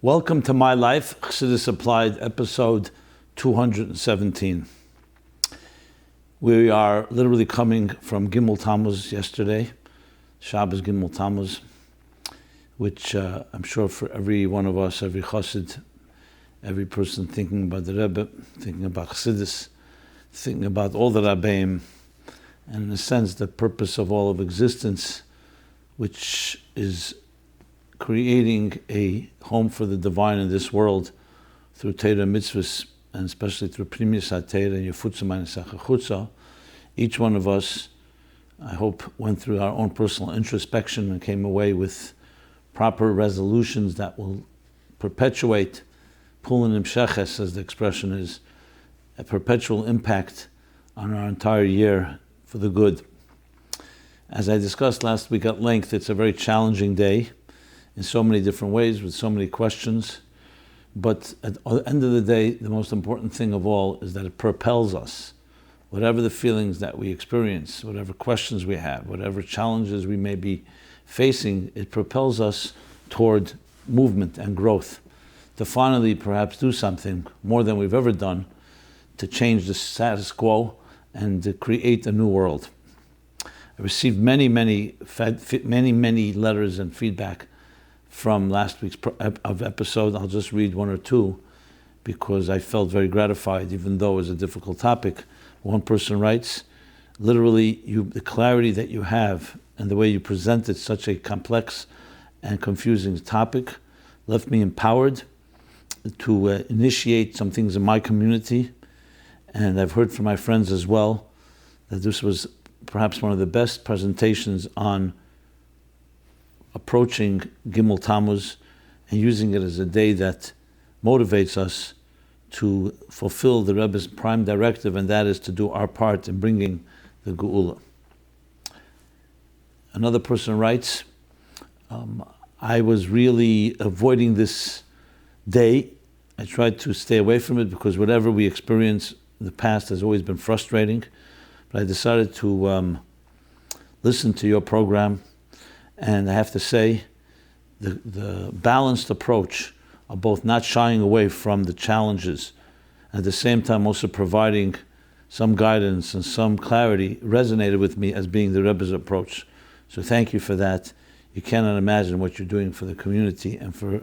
Welcome to My Life, Chassidus Applied, episode 217. We are literally coming from Gimel Tammuz yesterday, Shabbos Gimel Tammuz, which I'm sure for every one of us, every Chassid, every person thinking about the Rebbe, thinking about Chassidus, thinking about all the Rabbeim, and in a sense the purpose of all of existence, which is creating a home for the divine in this world through Torah mitzvahs, and especially through Primis HaTorah and Yefutza Ma'anesecha Chutza. Each one of us, I hope, went through our own personal introspection and came away with proper resolutions that will perpetuate, Pulin Imsheches, as the expression is, a perpetual impact on our entire year for the good. As I discussed last week at length, it's a very challenging day in so many different ways, with so many questions. But at the end of the day, the most important thing of all is that it propels us. Whatever the feelings that we experience, whatever questions we have, whatever challenges we may be facing, it propels us toward movement and growth, to finally perhaps do something more than we've ever done, to change the status quo and to create a new world. I received many letters and feedback from last week's episode. I'll just read one or two because I felt very gratified, even though it was a difficult topic. One person writes, literally, the clarity that you have and the way you presented such a complex and confusing topic left me empowered to initiate some things in my community. And I've heard from my friends as well that this was perhaps one of the best presentations on approaching Gimel Tammuz and using it as a day that motivates us to fulfill the Rebbe's prime directive, and that is to do our part in bringing the Geulah. Another person writes, I was really avoiding this day. I tried to stay away from it because whatever we experience in the past has always been frustrating. But I decided to listen to your program. And I have to say, the balanced approach of both not shying away from the challenges, and at the same time also providing some guidance and some clarity resonated with me as being the Rebbe's approach. So thank you for that. You cannot imagine what you're doing for the community and for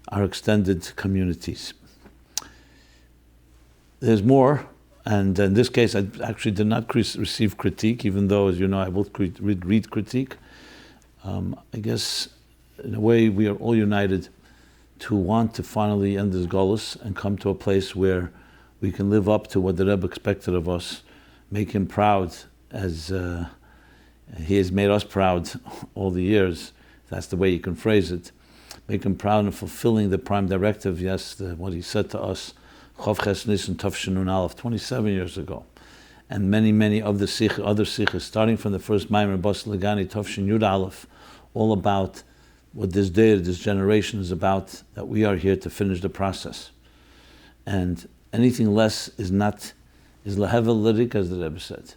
our extended communities. There's more, and in this case I actually did not receive critique, even though, as you know, I will read critique. I guess, in a way, we are all united to want to finally end this Golus and come to a place where we can live up to what the Rebbe expected of us, make him proud as he has made us proud all the years. That's the way you can phrase it. Make him proud in fulfilling the prime directive, what he said to us, Chav Ches Nisan Tafshinun Aleph, 27 years ago. And many of the other sikhs, starting from the first Maimer Bas Legani Tafshin Yud Aleph, all about what this day, this generation is about, that we are here to finish the process. And anything less is lehevel lirik, as the Rebbe said.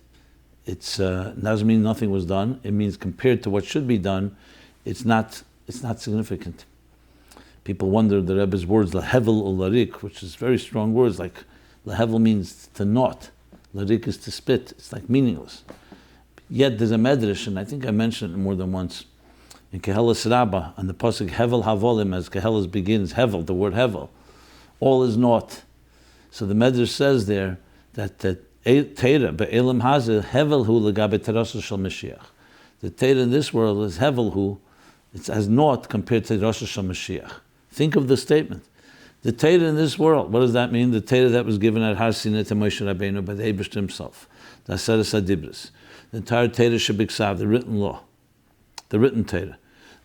It doesn't mean nothing was done. It means compared to what should be done, it's not significant. People wonder the Rebbe's words, lehevel or larik, which is very strong words, like lehevel means to not. Larik is to spit. It's like meaningless. Yet there's a medrash, and I think I mentioned it more than once, in Kehelas Rabbah, on the pasuk Hevel Havolim, as Kehelas begins, Hevel, the word Hevel, all is naught. So the medrash says there that the Torah be'elam hazeh Hevel hu legabe terasa shel Mashiach. The Torah in this world is Hevel hu, it's as naught compared to terasa shel Mashiach. Think of the statement. The Torah in this world, what does that mean? The Torah that was given at Har Sinai to Moshe Rabbeinu by the Eibush himself, the Aseres HaDibros, the entire Torah Shebiksav, the written law, the written Torah,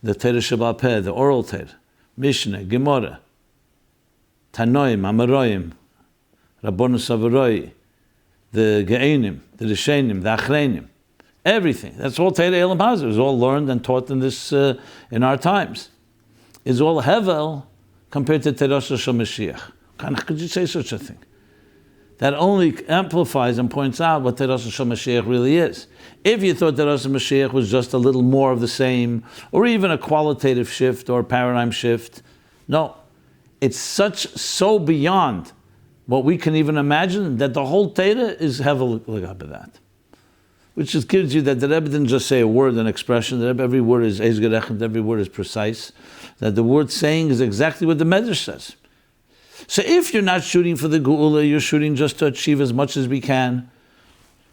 the Torah Shebal Peh, the oral Torah, Mishnah, Gemara, Tanoim, Amoraim, Rabbonos Avaroi, the Ge'enim, the Rishenim, the Achreinim, everything. That's all Torah Elam Hazeh. It was all learned and taught in this in our times. It's all Hevel compared to Terasa Shel Mashiach. How could you say such a thing? That only amplifies and points out what Terasa Shel Mashiach really is. If you thought Terasa Mashiach was just a little more of the same, or even a qualitative shift or paradigm shift, no. it's so beyond what we can even imagine that the whole Torah is hevel l'gabe that. Which just gives you that the Rebbe didn't just say a word, an expression. The Rebbe, every word is eis gerechnet, every word is precise. That the word saying is exactly what the Medrash says. So if you're not shooting for the Geulah, you're shooting just to achieve as much as we can,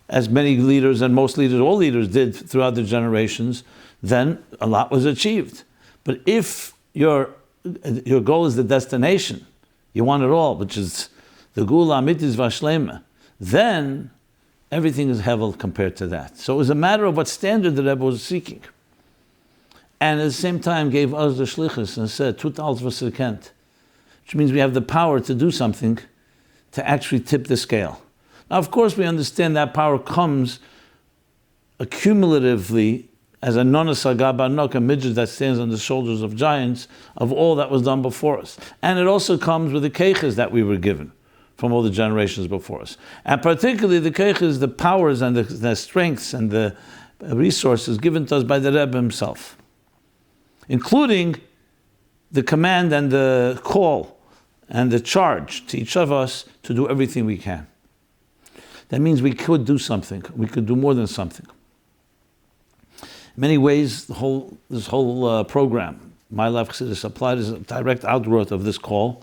as many leaders and most leaders, all leaders did throughout the generations, then a lot was achieved. But if your goal is the destination, you want it all, which is the Geulah Amitis Vashlema, then everything is hevel compared to that. So it was a matter of what standard the Rebbe was seeking. And at the same time gave us the shlichus and said, Tutals v'sekent, which means we have the power to do something to actually tip the scale. Now, of course, we understand that power comes accumulatively as a nonasagaba nok, a midget that stands on the shoulders of giants, of all that was done before us. And it also comes with the keiches that we were given from all the generations before us. And particularly the keiches, the powers and the strengths and the resources given to us by the Rebbe himself, including the command and the call and the charge to each of us to do everything we can. That means we could do something. We could do more than something. In many ways, this whole program, My Life Chassidus Applied, is a direct outgrowth of this call,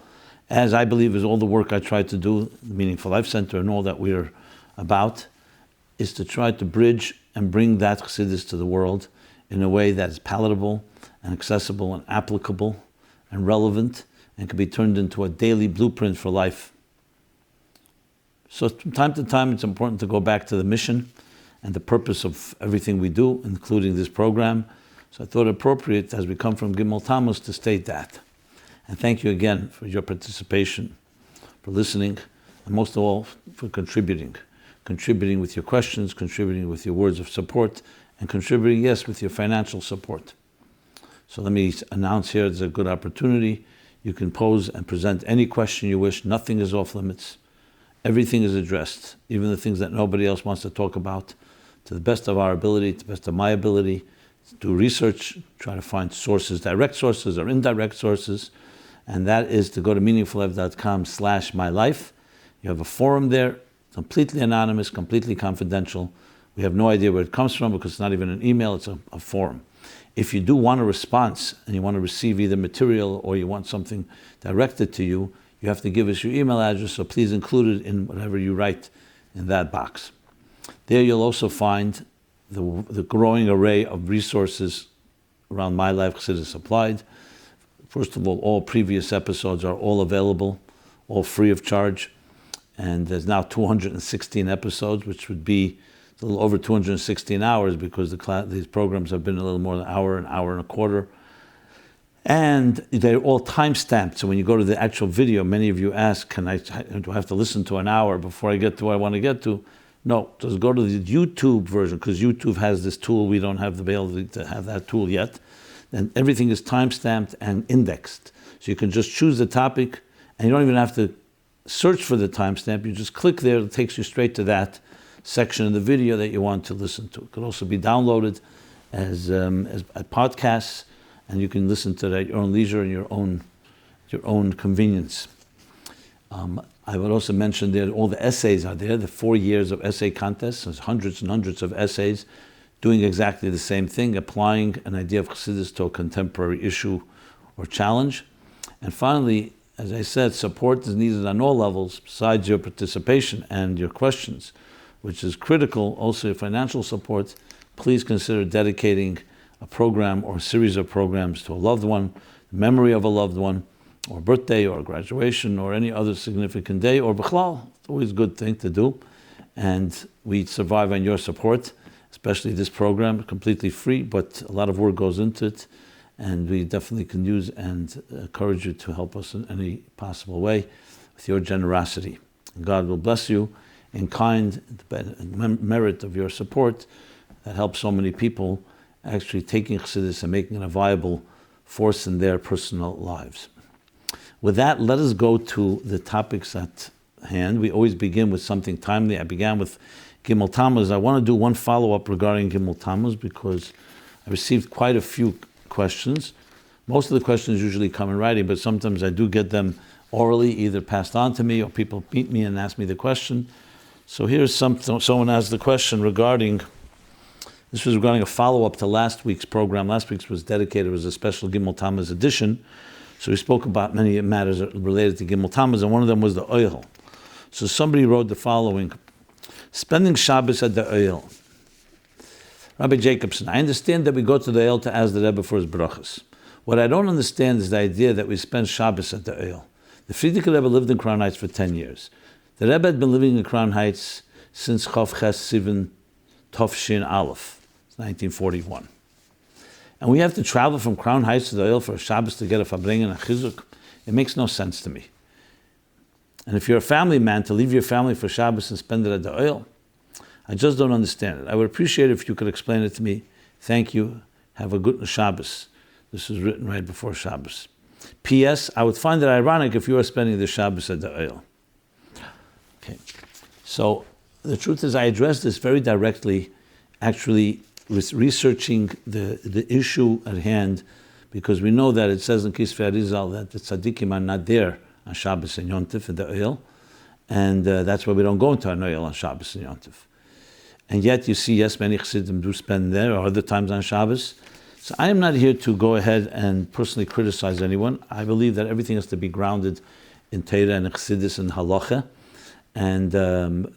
as I believe is all the work I try to do, the Meaningful Life Center and all that we're about, is to try to bridge and bring that Chassidus to the world in a way that is palatable and accessible and applicable and relevant and can be turned into a daily blueprint for life. So from time to time, it's important to go back to the mission and the purpose of everything we do, including this program. So I thought it appropriate, as we come from Gimel Tammuz, to state that. And thank you again for your participation, for listening, and most of all, for contributing with your questions, contributing with your words of support, and contributing, yes, with your financial support. So let me announce here, it's a good opportunity. You can pose and present any question you wish. Nothing is off limits. Everything is addressed, even the things that nobody else wants to talk about, to the best of our ability, to the best of my ability. Do research, try to find sources, direct sources or indirect sources, and that is to go to meaningfullife.com/mylife. You have a forum there, completely anonymous, completely confidential. We have no idea where it comes from because it's not even an email, it's a forum. If you do want a response and you want to receive either material or you want something directed to you, you have to give us your email address, so please include it in whatever you write in that box. There you'll also find the growing array of resources around My Life Chassidus Applied. First of all previous episodes are all available, all free of charge. And there's now 216 episodes, which would be a little over 216 hours because these programs have been a little more than an hour and a quarter. And they're all time-stamped. So when you go to the actual video, many of you ask, do I have to listen to an hour before I get to what I want to get to? No, just go to the YouTube version, because YouTube has this tool. We don't have the ability to have that tool yet. And everything is time-stamped and indexed. So you can just choose the topic, and you don't even have to search for the timestamp. You just click there, it takes you straight to that section of the video that you want to listen to. It could also be downloaded as podcasts, and you can listen to that at your own leisure and your own convenience. I would also mention there all the essays are there, the 4 years of essay contests. There's hundreds and hundreds of essays doing exactly the same thing, applying an idea of Chassidus to a contemporary issue or challenge. And finally, as I said, support is needed on all levels besides your participation and your questions, which is critical, also your financial support. Please consider dedicating a program or a series of programs to a loved one, the memory of a loved one, or birthday, or graduation, or any other significant day, or bichlal. It's always a good thing to do. And we survive on your support, especially this program, completely free, but a lot of work goes into it. And we definitely can use and encourage you to help us in any possible way with your generosity. And God will bless you in kind, merit of your support that helps so many people actually taking Chassidus and making it a viable force in their personal lives. With that, let us go to the topics at hand. We always begin with something timely. I began with Gimel Tammuz. I want to do one follow-up regarding Gimel Tammuz because I received quite a few questions. Most of the questions usually come in writing, but sometimes I do get them orally, either passed on to me or people meet me and ask me the question. So here's someone asked the question this was regarding a follow-up to last week's program. Last week's was dedicated, was a special Gimel Tammuz edition. So we spoke about many matters related to Gimel Tammuz, and one of them was the Ohel. So somebody wrote the following: spending Shabbos at the Ohel. Rabbi Jacobson, I understand that we go to the Ohel to ask the Rebbe for his brachas. What I don't understand is the idea that we spend Shabbos at the Ohel. The Frierdiker Rebbe lived in Crown Heights for 10 years. The Rebbe had been living in Crown Heights since Chof Ches Sivan Tovshin Aleph, 1941. And we have to travel from Crown Heights to the Ohel for a Shabbos to get a Fabring and a Chizuk. It makes no sense to me. And if you're a family man, to leave your family for Shabbos and spend it at the Ohel, I just don't understand it. I would appreciate it if you could explain it to me. Thank you. Have a good Shabbos. This was written right before Shabbos. P.S. I would find it ironic if you were spending the Shabbos at the Ohel. Okay. So the truth is I addressed this very directly, actually researching the issue at hand, because we know that it says in Kisvei Arizal that the tzaddikim are not there on Shabbos and Yom Tov at the Ohel, and that's why we don't go into an Ohel on Shabbos and Yom Tov. And yet you see, yes, many Chassidim do spend there, or other times on Shabbos. So I am not here to go ahead and personally criticize anyone. I believe that everything has to be grounded in Torah and Chassidus and Halacha, and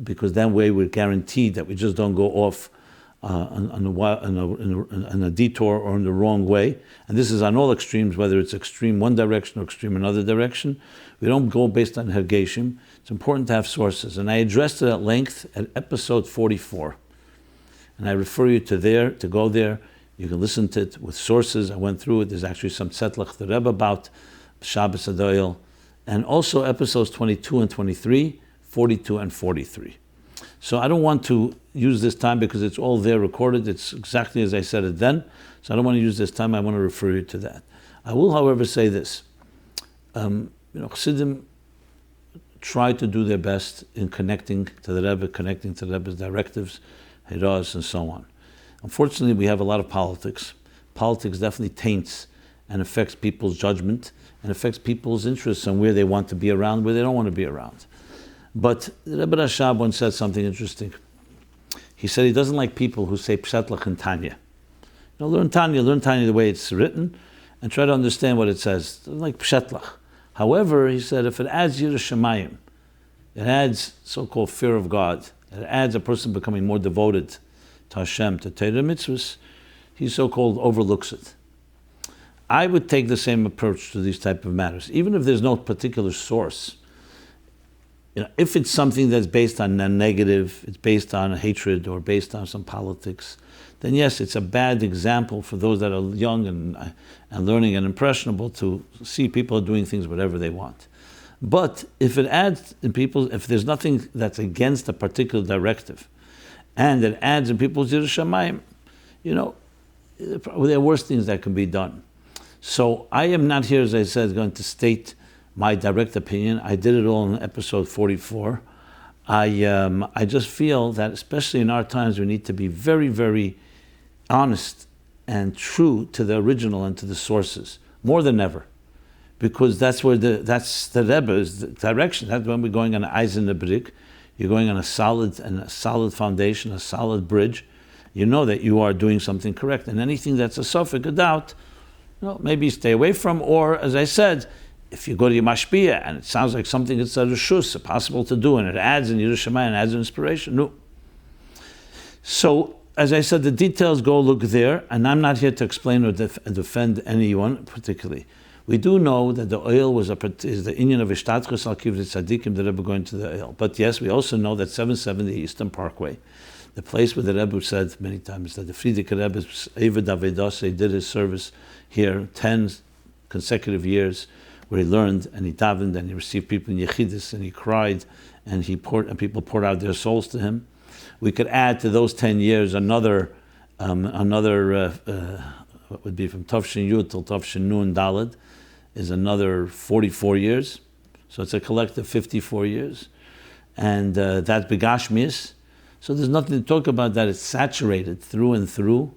because that way we're guaranteed that we just don't go off on a detour or in the wrong way. And this is on all extremes, whether it's extreme one direction or extreme another direction. We don't go based on Hergeshim. It's important to have sources. And I addressed it at length at episode 44. And I refer you to go there. You can listen to it with sources. I went through it. There's actually some Tzedlach the Rebbe about Shabbos at the Ohel. And also episodes 22 and 23, 42 and 43. So I don't want to use this time because it's all there recorded. It's exactly as I said it then. So I don't want to use this time. I want to refer you to that. I will, however, say this. Chassidim try to do their best in connecting to the Rebbe, connecting to the Rebbe's directives, Hiraz, and so on. Unfortunately, we have a lot of politics. Politics definitely taints and affects people's judgment and affects people's interests on where they want to be around, where they don't want to be around. But Rebbe Rashab once said something interesting. He said he doesn't like people who say Pshatlach and Tanya. Learn Tanya the way it's written, and try to understand what it says. Like Pshatlach. However, he said, if it adds Yiras Shamayim, it adds so-called fear of God, it adds a person becoming more devoted to Hashem, to Torah mitzvahs, he so-called overlooks it. I would take the same approach to these type of matters, even if there's no particular source. If it's something that's based on a negative, it's based on hatred or based on some politics, then yes, it's a bad example for those that are young and learning and impressionable to see people doing things whatever they want. But if it adds in people, if there's nothing that's against a particular directive, and it adds in people's Yiras Shamayim, there are worse things that can be done. So I am not here, as I said, going to state my direct opinion. I did it all in episode 44. I just feel that, especially in our times, we need to be very, very honest and true to the original and to the sources, more than ever. Because that's the Rebbe's direction. That's when we're going on an Eisen brick. You're going on a solid foundation, a solid bridge. You know that you are doing something correct. And anything that's a suffix, a doubt, maybe stay away from. Or, as I said, if you go to your mashpia and it sounds like something that's a reshus, possible to do, and it adds in Yiras Shamayim and adds in inspiration, no. So, as I said, the details go look there, and I'm not here to explain or defend anyone particularly. We do know that the Ohel is the inyan of Ishtadchus al Kivri Tzadikim, the Rebbe going to the Ohel. But yes, we also know that 770 Eastern Parkway, the place where the Rebbe said many times that the Frierdiker Rebbe, Eved Avedose, did his service here 10 consecutive years, where he learned and he davened and he received people in Yechidus and he cried and people poured out their souls to him. We could add to those 10 years another what would be from Tavshin Yud till Tavshin Nun Daled is another 44 years. So it's a collective 54 years. And that's Begashmias. So there's nothing to talk about that. It's saturated through and through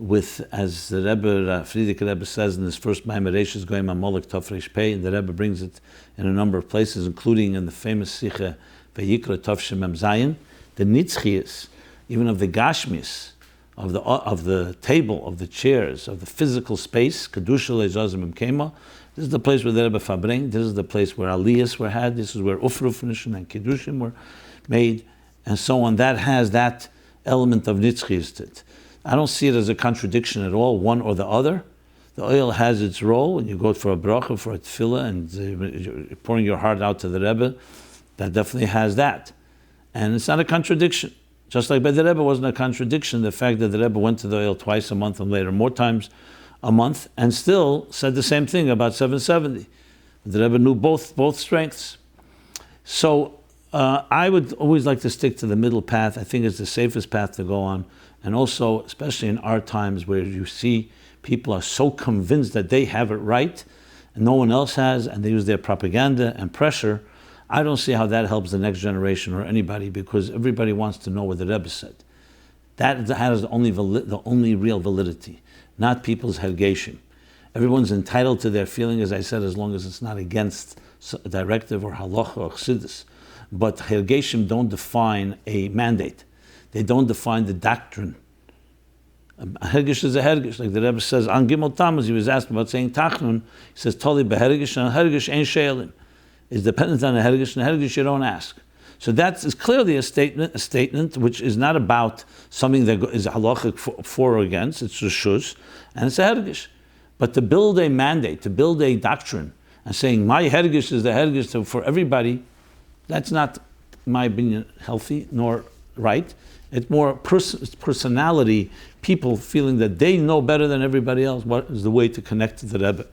with, as the Rebbe, Friedrich Rebbe says in his first Maimer Reishis Goyim HaMolek Tov Reish Pei, and the Rebbe brings it in a number of places, including in the famous Sicha Vayikra Tov Shemem Zayin, the Nitzchias, even of the Gashmis, of the table, of the chairs, of the physical space, Kedusha Le'Zazim Kema. This is the place where the Rebbe Fabring, this is the place where Aliyas were had, this is where Ufrufnishim and Kiddushim were made, and so on. That has that element of Nitzchias to it. I don't see it as a contradiction at all, one or the other. The oil has its role. When you go for a bracha, for a tefillah, and you're pouring your heart out to the Rebbe, that definitely has that. And it's not a contradiction. Just like by the Rebbe wasn't a contradiction, the fact that the Rebbe went to the oil twice a month and later more times a month, and still said the same thing about 770. The Rebbe knew both strengths. So I would always like to stick to the middle path. I think it's the safest path to go on. And also, especially in our times where you see people are so convinced that they have it right and no one else has, and they use their propaganda and pressure, I don't see how that helps the next generation or anybody, because everybody wants to know what the Rebbe said. That has the only real validity, not people's hergeshim. Everyone's entitled to their feeling, as I said, as long as it's not against a directive or halacha or chassidus. But hergeshim don't define a mandate. They don't define the doctrine. A hergish is a hergish. Like the Rebbe says, on Gimel Tammuz, he was asked about saying tachnun. He says, toli behergish, and a hergish ain't she'elim. It's dependent on a hergish, and a hergish you don't ask. So that is clearly a statement which is not about something that is halachic for or against. It's reshus, and it's a hergish. But to build a mandate, to build a doctrine, and saying my hergish is the hergish for everybody, that's not, in my opinion, healthy nor right. It's more personality, people feeling that they know better than everybody else what is the way to connect to the Rebbe.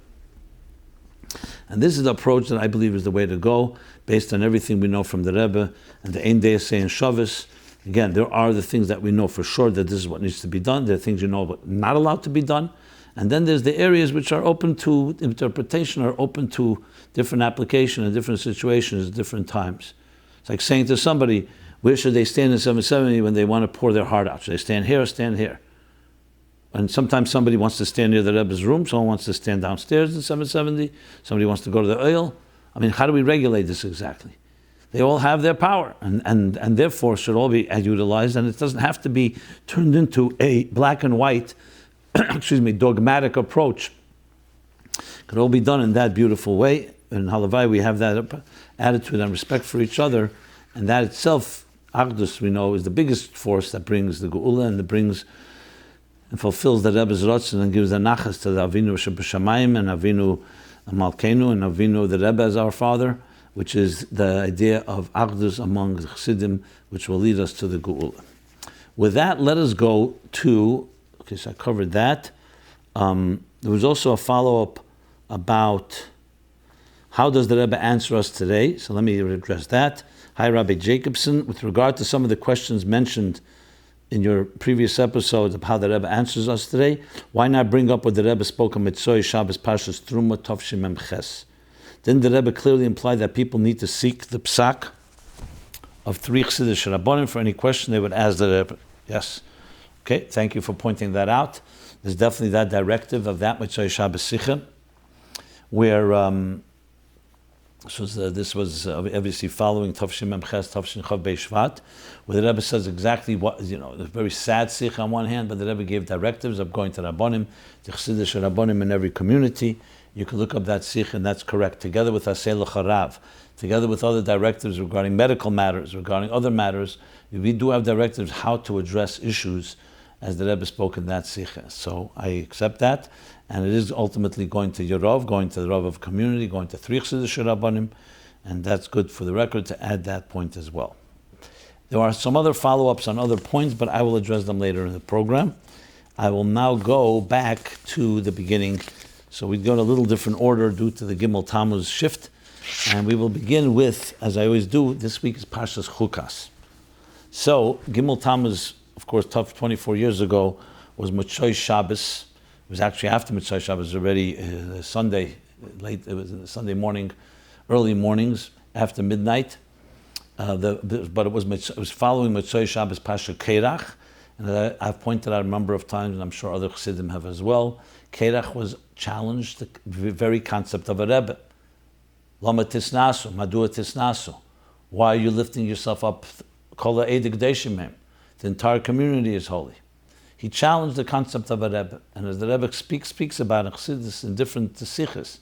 And this is the approach that I believe is the way to go, based on everything we know from the Rebbe and the Ein Deisei and Shabbos. Again, there are the things that we know for sure that this is what needs to be done. There are things you know but not allowed to be done. And then there's the areas which are open to interpretation, or open to different application in different situations at different times. It's like saying to somebody, where should they stand in 770 when they want to pour their heart out? Should they stand here or stand here? And sometimes somebody wants to stand near the Rebbe's room, someone wants to stand downstairs in 770, somebody wants to go to the oil. I mean, how do we regulate this exactly? They all have their power, and therefore should all be utilized, and it doesn't have to be turned into a black and white, dogmatic approach. It could all be done in that beautiful way. In Halavai, we have that attitude and respect for each other, and that itself, Achdus, we know, is the biggest force that brings the Geulah and that brings and fulfills the Rebbe's Ratzon and gives the Nachas to the Avinu Sheb'Shamayim and Avinu Malkeinu and Avinu the Rebbe as our father, which is the idea of Achdus among the Chassidim, which will lead us to the Geulah. With that, let us go to, okay, so I covered that. There was also a follow-up about how does the Rebbe answer us today? So let me address that. Hi, Rabbi Jacobson. With regard to some of the questions mentioned in your previous episodes of how the Rebbe answers us today, why not bring up what the Rebbe spoke of Mitzvah Shabbos Parshas Truma Tov Shemem Ches? Didn't the Rebbe clearly imply that people need to seek the psak of 3 Chassidic Rabbanim? For any question they would ask the Rebbe. Yes. Okay, thank you for pointing that out. There's definitely that directive of that Mitzvah Shabbos Sicha, where this was obviously following Tavshin Mem Ches, Tavshin Chav Beishvat, where the Rebbe says exactly what, a very sad sikh on one hand, but the Rebbe gave directives of going to Rabbanim, to Chassidish Rabbanim in every community. You can look up that sikh, and that's correct, together with Aseh L'Charav, together with other directives regarding medical matters, regarding other matters. We do have directives how to address issues, as the Rebbe spoke in that sikh. So I accept that. And it is ultimately going to Yerov, going to the Rav of community, going to 3 Chassidish Rabbanim, and that's good for the record to add that point as well. There are some other follow-ups on other points, but I will address them later in the program. I will now go back to the beginning. So we go in a little different order due to the Gimel Tammuz shift, and we will begin with, as I always do, this week is Parshas Chukas. So Gimel Tammuz, of course, 24 years ago, was Motzei Shabbos. It was actually after Mitzvah Shabbos already, Sunday, late, it was Sunday morning, early mornings, after midnight. But it was following Mitzvah Shabbos Pasha Kerach, And I've pointed out a number of times, and I'm sure other Chassidim have as well, Kerach was challenged the very concept of a Rebbe. Lama tisnasu, madua tisnasu. Why are you lifting yourself up? Kol ha'edik deshim hem. The entire community is holy. He challenged the concept of a Rebbe. And as the Rebbe speaks about in Chassidus in different sichos,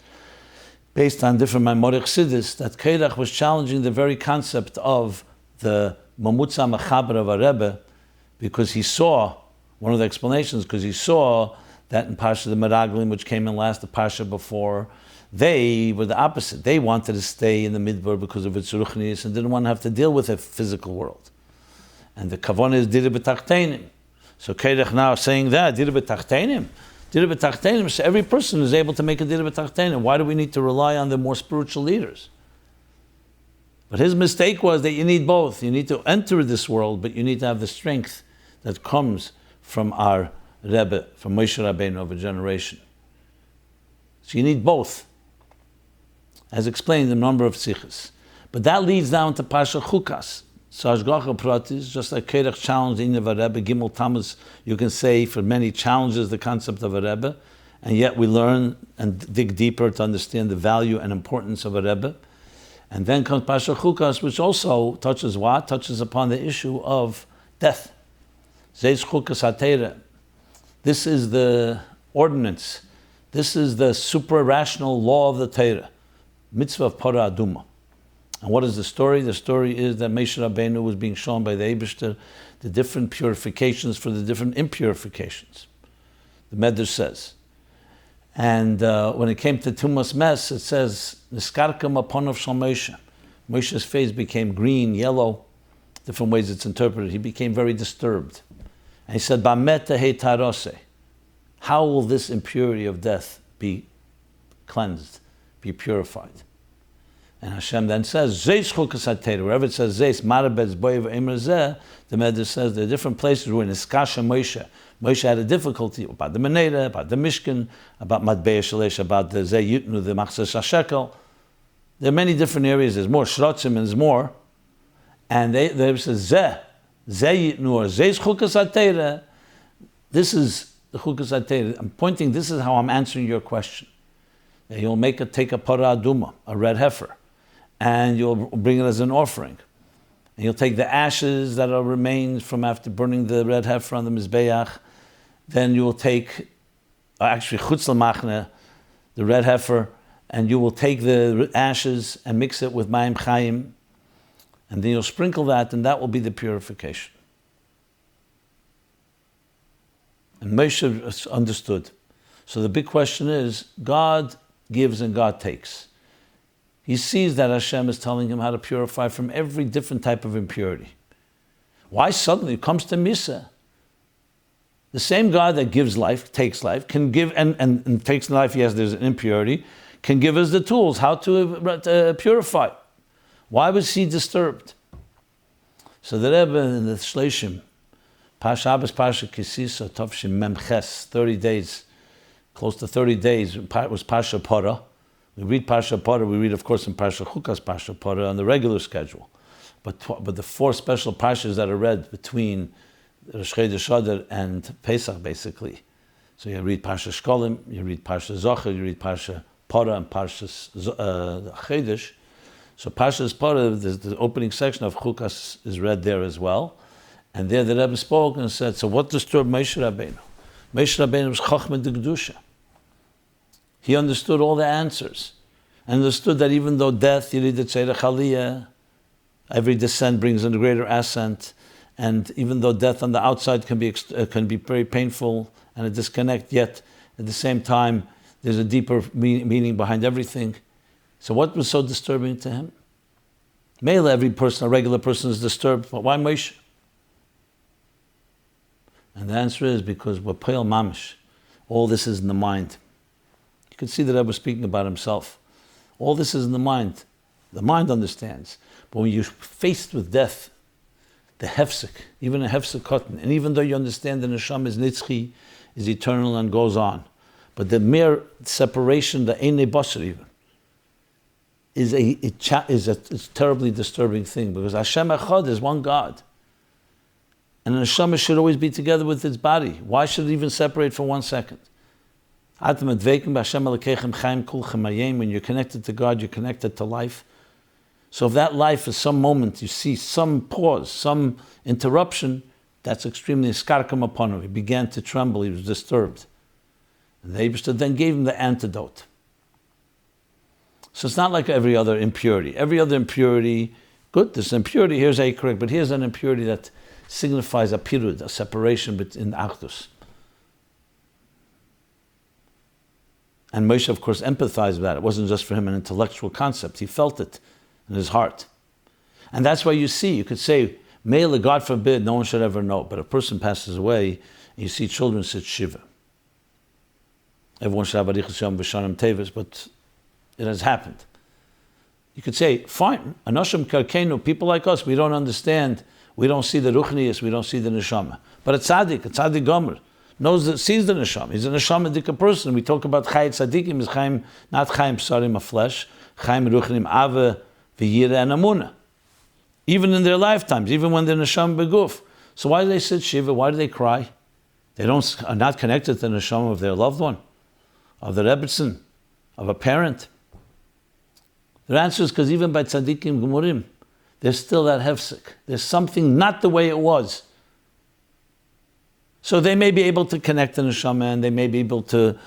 based on different Maimonic Chassidus, that Kerach was challenging the very concept of the Mamutza Mechaber of a Rebbe, because he saw, one of the explanations, because he saw that in Parsha the Meraglim, which came in last, the Parsha before, they were the opposite. They wanted to stay in the Midbar because of its ruchnius and didn't want to have to deal with a physical world. And the Kavanah is Dira B'Tachtenim. So Kerach now is saying that, Dira B'Tachtenim. Dira B'Tachtenim, so every person is able to make a Dira B'Tachtenim. Why do we need to rely on the more spiritual leaders? But his mistake was that you need both. You need to enter this world, but you need to have the strength that comes from our Rebbe, from Moshe Rabbeinu of a generation. So you need both, as explained in a number of sichos. But that leads down to Parsha Chukas. So Hashgacha Pratis, just like Kerach challenged in of a Rebbe, Gimel Tammuz, you can say for many challenges the concept of a Rebbe, and yet we learn and dig deeper to understand the value and importance of a Rebbe. And then comes Parsha Chukas, which also touches what? Touches upon the issue of death. Zeis Chukas HaTeirah. This is the ordinance. This is the supra-rational law of the Torah. Mitzvah of Para Aduma. And what is the story? The story is that Moshe Rabbeinu was being shown by the Eibishter the different purifications for the different impurifications. The Medrash says. And when it came to Tumas Mes, it says, Niskarkam aponav shel Moshe. Moshe's face became green, yellow, different ways it's interpreted. He became very disturbed. And he said, Bameta he tarose. How will this impurity of death be cleansed, be purified? And Hashem then says, Zeis chukas HaTorah. Wherever it says Zeis, Marabetz Boyev Emer Zeh, the Medrash says there are different places where in Iskasha Moshe, Moshe had a difficulty about the Meneda, about the Mishkan, about Matbei Shalesh, about the Zeh Yutnu, the Machzor HaShekel. There are many different areas. There's more Shrotzim and there's more. And they say Zeh Yutnu or Zeis chukas HaTorah. This is the chukas HaTorah. I'm pointing, this is how I'm answering your question. You'll take a Para Aduma, a red heifer, and you'll bring it as an offering. And you'll take the ashes that are remains from after burning the red heifer on the Mizbeach. Then you will take, actually Chutz L'Machne, the red heifer, and you will take the ashes and mix it with Mayim Chayim, and then you'll sprinkle that, and that will be the purification. And Moshe understood. So the big question is, God gives and God takes. He sees that Hashem is telling him how to purify from every different type of impurity. Why suddenly it comes to Misa? The same God that gives life, takes life, can give and takes life, yes, there's an impurity, can give us the tools how to purify. Why was he disturbed? So the Rebbe in the shluchim, Shabbos Parsha Kisisa Tovshim Memches, 30 days, close to 30 days, was Parsha Para. We read Parsha Para, we read, of course, in Parsha Chukas Parsha Para on the regular schedule. But the four special Parshas that are read between Rosh Chodesh Adar and Pesach, basically. So you read Parsha Shkolim, you read Parsha Zocher, you read Parsha Para and Parsha Chodesh. So Parsha Para, the opening section of Chukas is read there as well. And there the Rebbe spoke and said, so what disturbed Moshe Rabbeinu? Moshe Rabbeinu was Chochmah de Kedusha. He understood all the answers. And understood that even though death, Yeridat Tzedek Aliyah, every descent brings in a greater ascent, and even though death on the outside can be very painful and a disconnect, yet at the same time there's a deeper meaning behind everything. So what was so disturbing to him? Mele, every person, a regular person is disturbed, but why Moshe? And the answer is because Wapel Mamish, all this is in the mind. You can see that I was speaking about himself. All this is in the mind. The mind understands. But when you're faced with death, the hefsek, even a hefsek cotton, and even though you understand the neshama is nitzchi, is eternal and goes on, but the mere separation, the eine basar even, is a terribly disturbing thing, because Hashem Echad is one God. And the neshama should always be together with its body. Why should it even separate for 1 second? When you're connected to God, you're connected to life. So if that life is some moment, you see some pause, some interruption, that's extremely skarkam upon him. He began to tremble, he was disturbed. And the Eibishter then gave him the antidote. So it's not like every other impurity. Every other impurity, good, this impurity, here's correct, but here's an impurity that signifies a pirud, a separation in Achdus. And Moshe, of course, empathized with that. It wasn't just for him an intellectual concept. He felt it in his heart. And that's why you could say, Mele, God forbid, no one should ever know. But a person passes away, and you see children sit shiva. Everyone should have arichas yom v'shanim tevis, but it has happened. You could say, fine, anoshim karkenu, people like us, we don't understand, we don't see the ruchnius, we don't see the neshama. But a tzaddik gomer, sees the neshama. He's a neshama-dika person. We talk about chayit tzaddikim, is chayim, not chayim psarim of flesh, chayim ruchnim ave v'yira and amuna. Even in their lifetimes, even when they're neshama beguf. So why do they sit shiva? Why do they cry? They are not connected to the neshama of their loved one, of the Rebbetzin, of a parent. Their answer is because even by tzaddikim gemurim, there's still that hefsek. There's something not the way it was. So they may be able to connect to neshama, and they may be able to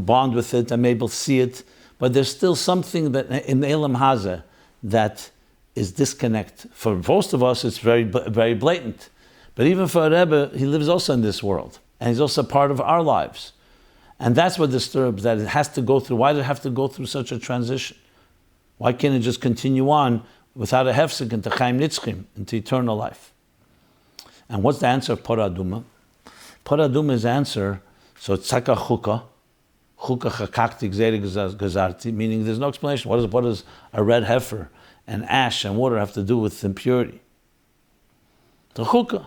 bond with it, and may be able to see it, but there's still something that in Elam Hazeh that is disconnect. For most of us, it's very, very blatant. But even for a Rebbe, he lives also in this world, and he's also part of our lives. And that's what disturbs, that it has to go through. Why did it have to go through such a transition? Why can't it just continue on without a hefsek into Chaim Nitzchim, into eternal life? And what's the answer of Paraduma? Paraduma's answer, so it's Tzaka Chuka Chakakti Gzeiri Gazarti, meaning there's no explanation. What does a red heifer and ash and water have to do with impurity? The Chuka.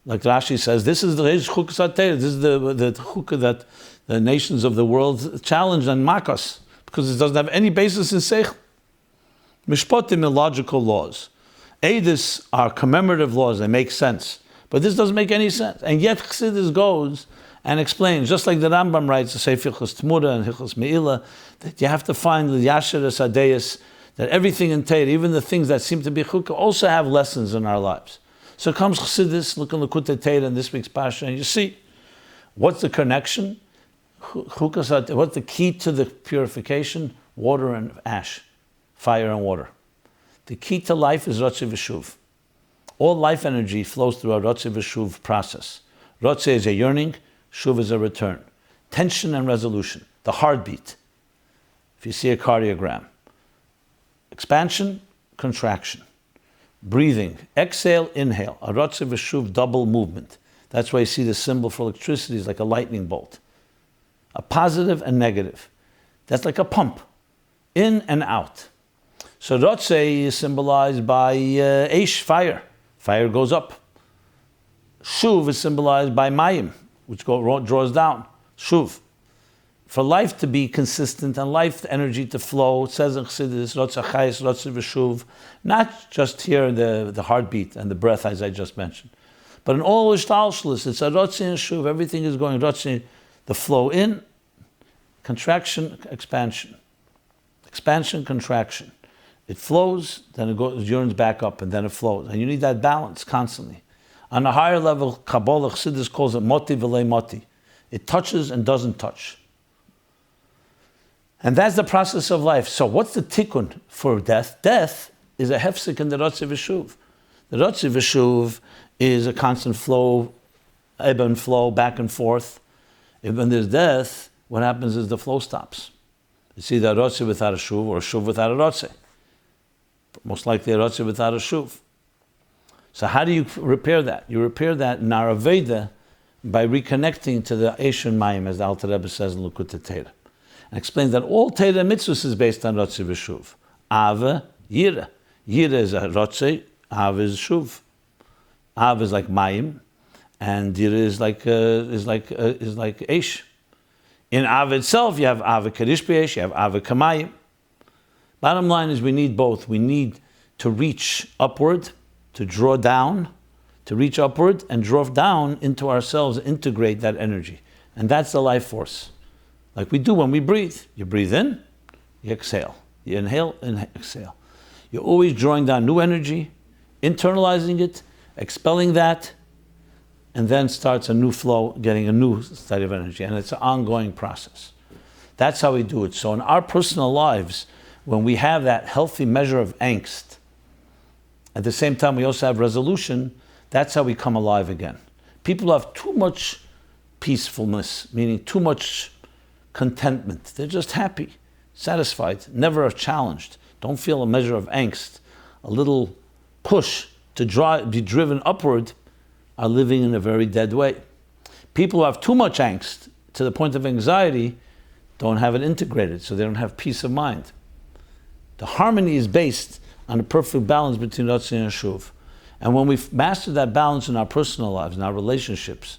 Like Rashi says, this is the Chukas HaTeirah. This is the Chuka that the nations of the world challenge and mock us, because it doesn't have any basis in Seichel. Mishpatim are logical laws. Eidus are commemorative laws, they make sense. But this doesn't make any sense. And yet Chassidus goes and explains, just like the Rambam writes, the Sefer Hilchos Tmura and Hilchos Meila, that you have to find the Yasheres Adeis, that everything in Torah, even the things that seem to be chukah, also have lessons in our lives. So comes Chassidus, look in Likutei Torah in this week's Pasha, and you see, what's the connection? What's the key to the purification? Water and ash, fire and water. The key to life is Rotze V'Shuv. All life energy flows through a Rotze V'Shuv process. Rotze is a yearning, Shuv is a return. Tension and resolution, the heartbeat. If you see a cardiogram. Expansion, contraction. Breathing, exhale, inhale. A Rotze V'Shuv double movement. That's why you see the symbol for electricity is like a lightning bolt. A positive and negative. That's like a pump. In and out. So Rotze is symbolized by Eish, fire. Fire goes up. Shuv is symbolized by Mayim, which draws down. Shuv. For life to be consistent and life energy to flow, it says in Chassidus, Rotze Chayes, Rotze V'Shuv, not just here the heartbeat and the breath as I just mentioned, but in all Ishtalshlus, it's a Rotze and Shuv, everything is going Rotze, the flow in, contraction, expansion. Expansion, contraction. It flows, then it yearns back up, and then it flows. And you need that balance constantly. On a higher level, Kabbalah Chassidus calls it moti v'lei moti. It touches and doesn't touch. And that's the process of life. So what's the tikkun for death? Death is a hefsek in the Rotze V'Shuv. The Rotze V'Shuv is a constant flow, ebb and flow, back and forth. When there's death, what happens is the flow stops. It's either a Rotze without a Shuv or a Shuv without a Rotze. Most likely a Rotze without a Shuv. So how do you repair that? You repair that in our Aveda by reconnecting to the Eish and Mayim, as the Alter Rebbe says in Likutei Torah. And explains that all Torah mitzvahs is based on Rotze V'Shuv. Ave, Yira. Yira is a Rotze, Ave is Shuv. Ave is like Mayim, and Yira is like Eish. In Ave itself, you have Ave Kadish B'Eish, you have Ave Kamayim. Bottom line is we need both. We need to reach upward, to draw down, to reach upward and drop down into ourselves, integrate that energy. And that's the life force. Like we do when we breathe. You breathe in, you exhale. You inhale and exhale. You're always drawing down new energy, internalizing it, expelling that, and then starts a new flow, getting a new state of energy. And it's an ongoing process. That's how we do it. So in our personal lives, when we have that healthy measure of angst, at the same time we also have resolution, that's how we come alive again. People who have too much peacefulness, meaning too much contentment. They're just happy, satisfied, never challenged. Don't feel a measure of angst, a little push to be driven upward, are living in a very dead way. People who have too much angst to the point of anxiety don't have it integrated, so they don't have peace of mind. The harmony is based on a perfect balance between Ratzi and Shuv. And when we master that balance in our personal lives, in our relationships,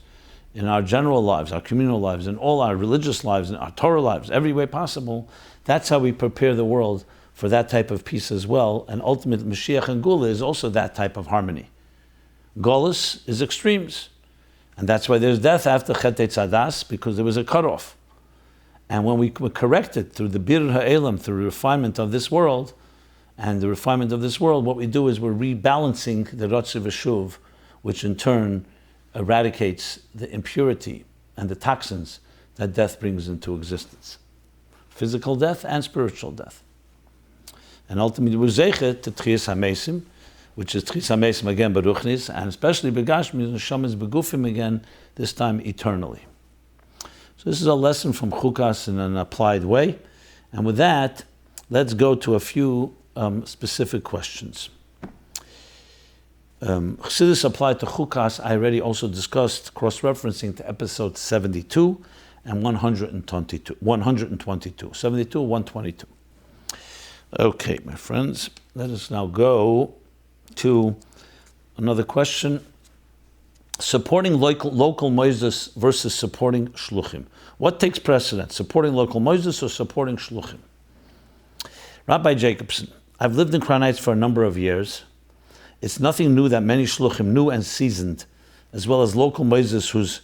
in our general lives, our communal lives, in all our religious lives, in our Torah lives, every way possible, that's how we prepare the world for that type of peace as well. And ultimately, Mashiach and Geulah is also that type of harmony. Golus is extremes. And that's why there's death after Chet Tzadas, because there was a cutoff. And when we correct it through the Bir Ha'elam, through the refinement of this world, what we do is we're rebalancing the Ratzi V'Shuv, which in turn eradicates the impurity and the toxins that death brings into existence. Physical death and spiritual death. And ultimately we're zeichet to Tchias HaMesim, which is Tchias HaMesim again, Beruchnis, and especially Begashmi, Neshamas Begufim again, this time eternally. So this is a lesson from Chukas in an applied way. And with that, let's go to a few specific questions. Chassidus applied to Chukas, I already also discussed, cross-referencing to episode 72 and 122. 72, 122. Okay, my friends, let us now go to another question. Supporting local mosdos versus supporting shluchim. What takes precedence, supporting local mosdos or supporting shluchim? Rabbi Jacobson, I've lived in Crown Heights for a number of years. It's nothing new that many shluchim, new and seasoned, as well as local mosdos whose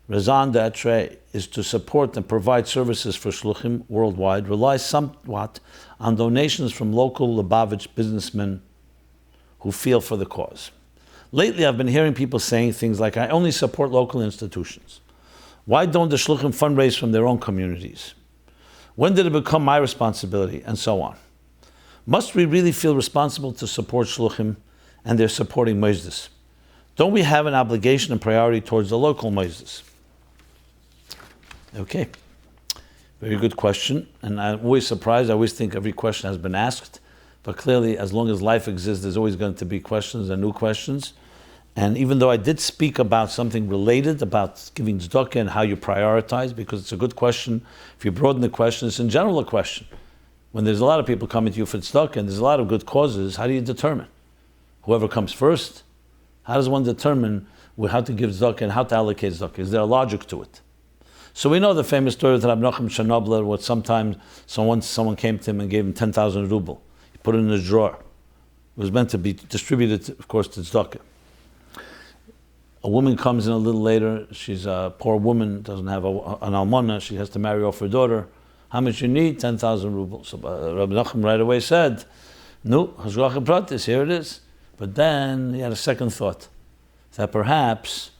raison d'etre is to support and provide services for shluchim worldwide, rely somewhat on donations from local Lubavitch businessmen who feel for the cause. Lately, I've been hearing people saying things like, I only support local institutions. Why don't the shluchim fundraise from their own communities? When did it become my responsibility? And so on. Must we really feel responsible to support shluchim and their supporting mosdos? Don't we have an obligation and priority towards the local mosdos? Okay, very good question. And I'm always surprised. I always think every question has been asked. But clearly, as long as life exists, there's always going to be questions and new questions. And even though I did speak about something related, about giving tzedakah and how you prioritize, because it's a good question. If you broaden the question, it's in general a question. When there's a lot of people coming to you for tzedakah and there's a lot of good causes, how do you determine? Whoever comes first? How does one determine how to give tzedakah and how to allocate tzedakah? Is there a logic to it? So we know the famous story of Rab Nachum Shanobler, where sometimes someone came to him and gave him 10,000 ruble. He put it in his drawer. It was meant to be distributed, of course, to tzedakah. A woman comes in a little later. She's a poor woman, doesn't have an almana. She has to marry off her daughter. How much you need? 10,000 rubles. So Rabbi Nachum right away said, "No, hashgacha pratis, here it is." But then he had a second thought, that perhaps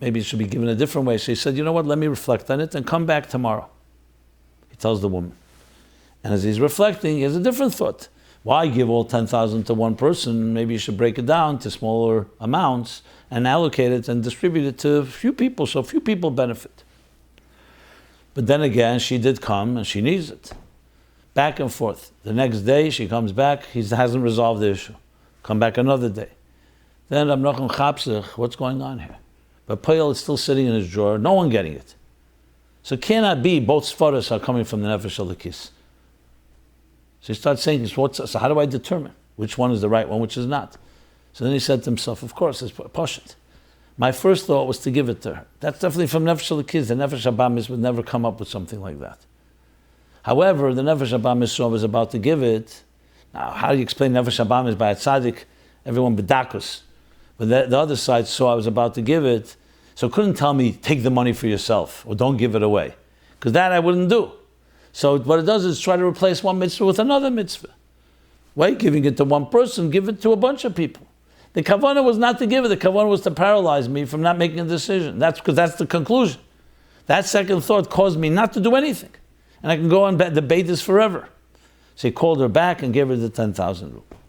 maybe it should be given a different way. So he said, "You know what? Let me reflect on it and come back tomorrow." He tells the woman, and as he's reflecting, he has a different thought. Why give all 10,000 to one person? Maybe you should break it down to smaller amounts and allocate it and distribute it to a few people so few people benefit. But then again, she did come and she needs it. Back and forth. The next day she comes back, he hasn't resolved the issue. Come back another day. Then Rab Nachum Chapsich, what's going on here? But Poyel is still sitting in his drawer, no one getting it. So it cannot be both Sfaras are coming from the Nefesh Elikis. So he starts saying, so how do I determine which one is the right one, which is not? So then he said to himself, of course, it's Pashat. My first thought was to give it to her. That's definitely from Nefesh Elikis. The Nefesh Abamis would never come up with something like that. However, the Nefesh Abamis was about to give it. Now, how do you explain Nefesh Abamis by a tzaddik? Everyone bedakos. But the other side saw I was about to give it, so couldn't tell me, take the money for yourself, or don't give it away. Because that I wouldn't do. So what it does is try to replace one mitzvah with another mitzvah. Why? Giving it to one person, give it to a bunch of people. The kavanah was not to give it, the kavanah was to paralyze me from not making a decision. That's because that's the conclusion. That second thought caused me not to do anything. And I can go on debate this forever. So he called her back and gave her the 10,000 rupees.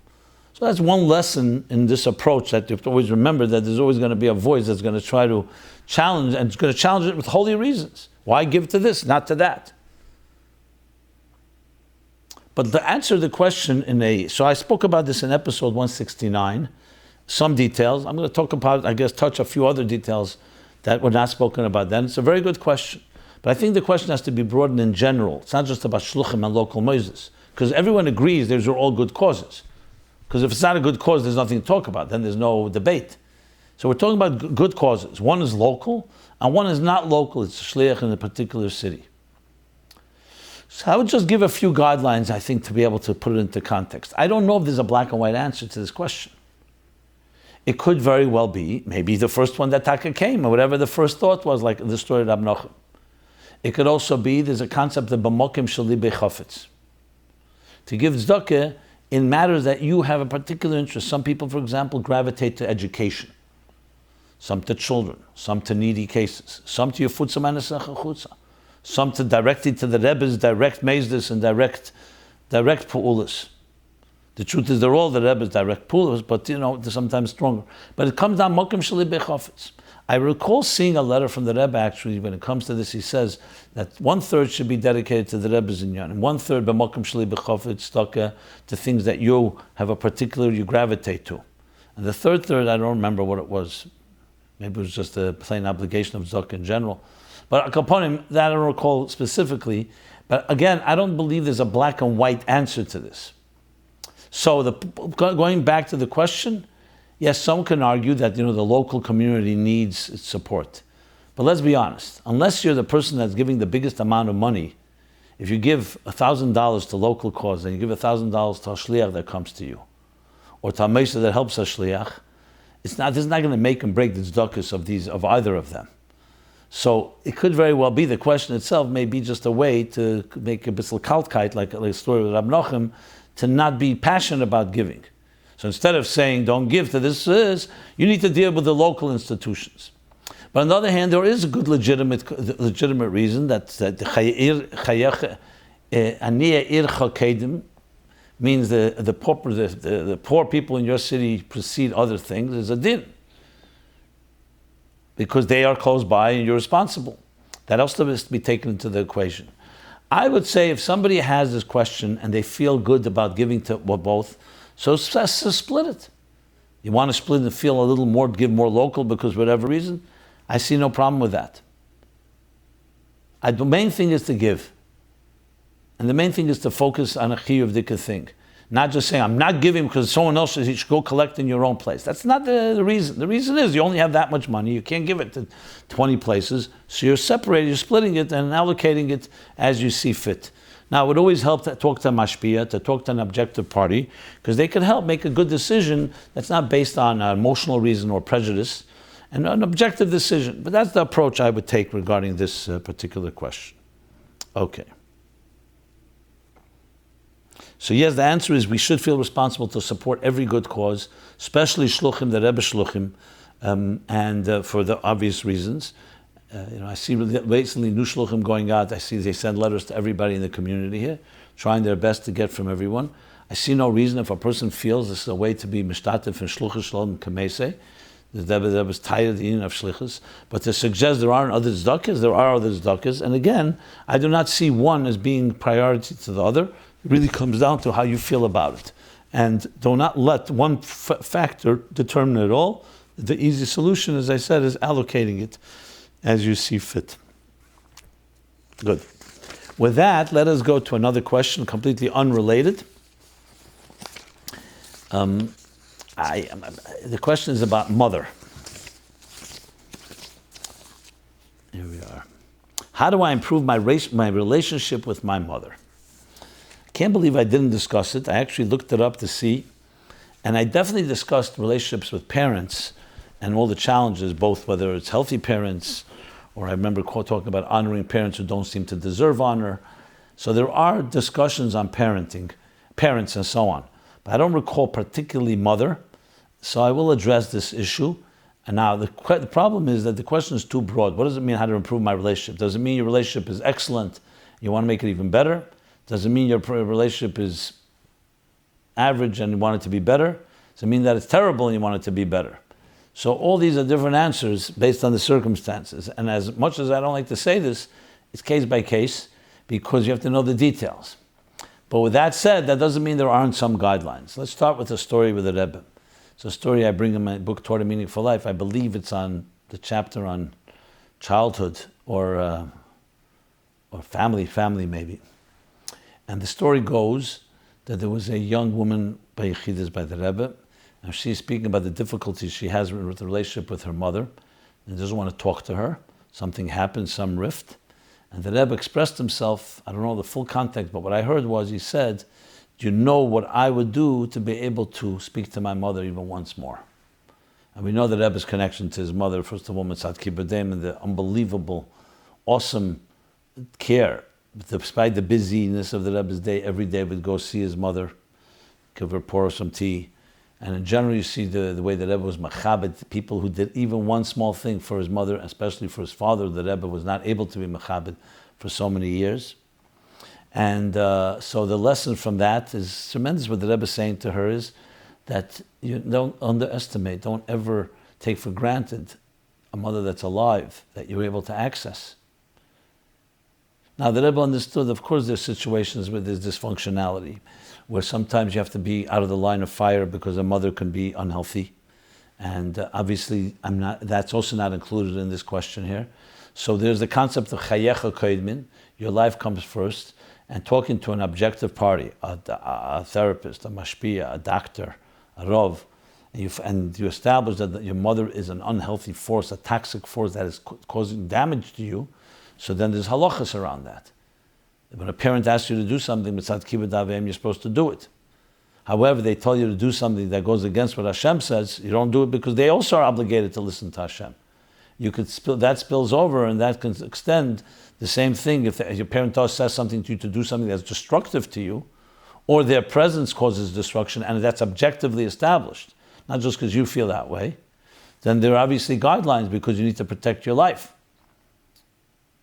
So that's one lesson in this approach, that you have to always remember that there's always going to be a voice that's going to try to challenge, and it's going to challenge it with holy reasons. Why give to this, not to that? But to answer the question so I spoke about this in episode 169, some details. I'm going to talk about, touch a few other details that were not spoken about then. It's a very good question. But I think the question has to be broadened in general. It's not just about shluchim and local mosdos. Because everyone agrees these are all good causes. Because if it's not a good cause, there's nothing to talk about. Then there's no debate. So we're talking about good causes. One is local, and one is not local. It's a shliach in a particular city. So I would just give a few guidelines, I think, to be able to put it into context. I don't know if there's a black and white answer to this question. It could very well be, maybe the first one that Taka came, or whatever the first thought was, like the story of Rab Nachum. It could also be, there's a concept of b'mokim shel libei chafetz. To give tzedakah in matters that you have a particular interest. Some people, for example, gravitate to education. Some to children. Some to needy cases. Some to yefutza manasecha chutza. Some to directly to the Rebbe's direct mosdos and direct pu'ulas. The truth is they're all the Rebbe's direct pu'ulas, but they're sometimes stronger. But it comes down mokim shel libei chafetz. I recall seeing a letter from the Rebbe, actually, when it comes to this. He says that 1/3 should be dedicated to the Rebbe's inyan, and 1/3 b'mokim sheli b'chafetz tzedakah, to things that you have you gravitate to. And the third, I don't remember what it was. Maybe it was just a plain obligation of tzedakah in general. But a component that I don't recall specifically. But again, I don't believe there's a black and white answer to this. So going back to the question, yes, some can argue that the local community needs its support. But let's be honest, unless you're the person that's giving the biggest amount of money, if you give $1,000 to local cause and you give $1,000 to a shliach that comes to you, or to a mosdos that helps a shliach, this is not going to make and break the tzedakahs of either of them. So it could very well be, the question itself may be just a way to make a bissel kaltkeit, like the story of Rab Nachum, to not be passionate about giving. So instead of saying, don't give to this, you need to deal with the local institutions. But on the other hand, there is a good legitimate reason that means the poor people in your city precede other things. There's a din. Because they are close by and you're responsible. That also has to be taken into the equation. I would say if somebody has this question and they feel good about giving to both, so split it. You want to split and feel a little more, give more local because whatever reason, I see no problem with that. The main thing is to give. And the main thing is to focus on a chiyuv dika thing. Not just saying, I'm not giving because someone else says you should go collect in your own place. That's not the reason. The reason is you only have that much money. You can't give it to 20 places. So you're separating, you're splitting it and allocating it as you see fit. Now, it would always help to talk to a mashpia, to talk to an objective party, because they can help make a good decision that's not based on an emotional reason or prejudice, and an objective decision. But that's the approach I would take regarding this particular question. Okay. So yes, the answer is we should feel responsible to support every good cause, especially shluchim, the Rebbe shluchim, and for the obvious reasons. I see recently new shluchim going out. I see they send letters to everybody in the community here, trying their best to get from everyone. I see no reason if a person feels this is a way to be mishtatif and shluchah shalom kameseh. The Rebbe was tired of the union of shlichus, but to suggest there aren't other tzedakahs, there are other tzedakahs. And again, I do not see one as being priority to the other. It really comes down to how you feel about it. And do not let one factor determine it all. The easy solution, as I said, is allocating it as you see fit. Good. With that, let us go to another question, completely unrelated. The question is about mother. Here we are. How do I improve my relationship with my mother? I can't believe I didn't discuss it. I actually looked it up to see, And I definitely discussed relationships with parents and all the challenges, both whether it's healthy parents, or I remember talking about honoring parents who don't seem to deserve honor. So there are discussions on parenting, parents and so on. But I don't recall particularly mother, so I will address this issue. And now the problem is that the question is too broad. What does it mean how to improve my relationship? Does it mean your relationship is excellent, you want to make it even better? Does it mean your relationship is average and you want it to be better? Does it mean that it's terrible and you want it to be better? So all these are different answers based on the circumstances. And as much as I don't like to say this, it's case by case because you have to know the details. But with that said, that doesn't mean there aren't some guidelines. Let's start with a story with the Rebbe. It's a story I bring in my book, Toward a Meaningful Life. I believe it's on the chapter on childhood or family maybe. And the story goes that there was a young woman by Chassidus by the Rebbe, and she's speaking about the difficulties she has with the relationship with her mother, and doesn't want to talk to her. Something happened, some rift. And the Rebbe expressed himself, I don't know the full context, but what I heard was, he said, do you know what I would do to be able to speak to my mother even once more? And we know the Rebbe's connection to his mother, first of all, Mitzad Kibbudem, and the unbelievable, awesome care. Despite the busyness of the Rebbe's day, every day would go see his mother, give her, pour her some tea. And in general, you see the way the Rebbe was machabed, people who did even one small thing for his mother, especially for his father. The Rebbe was not able to be machabed for so many years. And so the lesson from that is tremendous. What the Rebbe is saying to her is that you don't underestimate, don't ever take for granted a mother that's alive, that you're able to access. Now the Rebbe understood, of course, there's situations where there's dysfunctionality, where sometimes you have to be out of the line of fire because a mother can be unhealthy. And obviously, that's also not included in this question here. So there's the concept of chayecha koidmin, your life comes first, and talking to an objective party, a therapist, a mashpia, a doctor, a rov, and you establish that your mother is an unhealthy force, a toxic force that is causing damage to you, so then there's halachas around that. When a parent asks you to do something, mitzad kibbud avim, you're supposed to do it. However, they tell you to do something that goes against what Hashem says, you don't do it because they also are obligated to listen to Hashem. You could that spills over, and that can extend the same thing if your parent says something to you to do something that's destructive to you, or their presence causes destruction, and that's objectively established, not just because you feel that way, then there are obviously guidelines because you need to protect your life.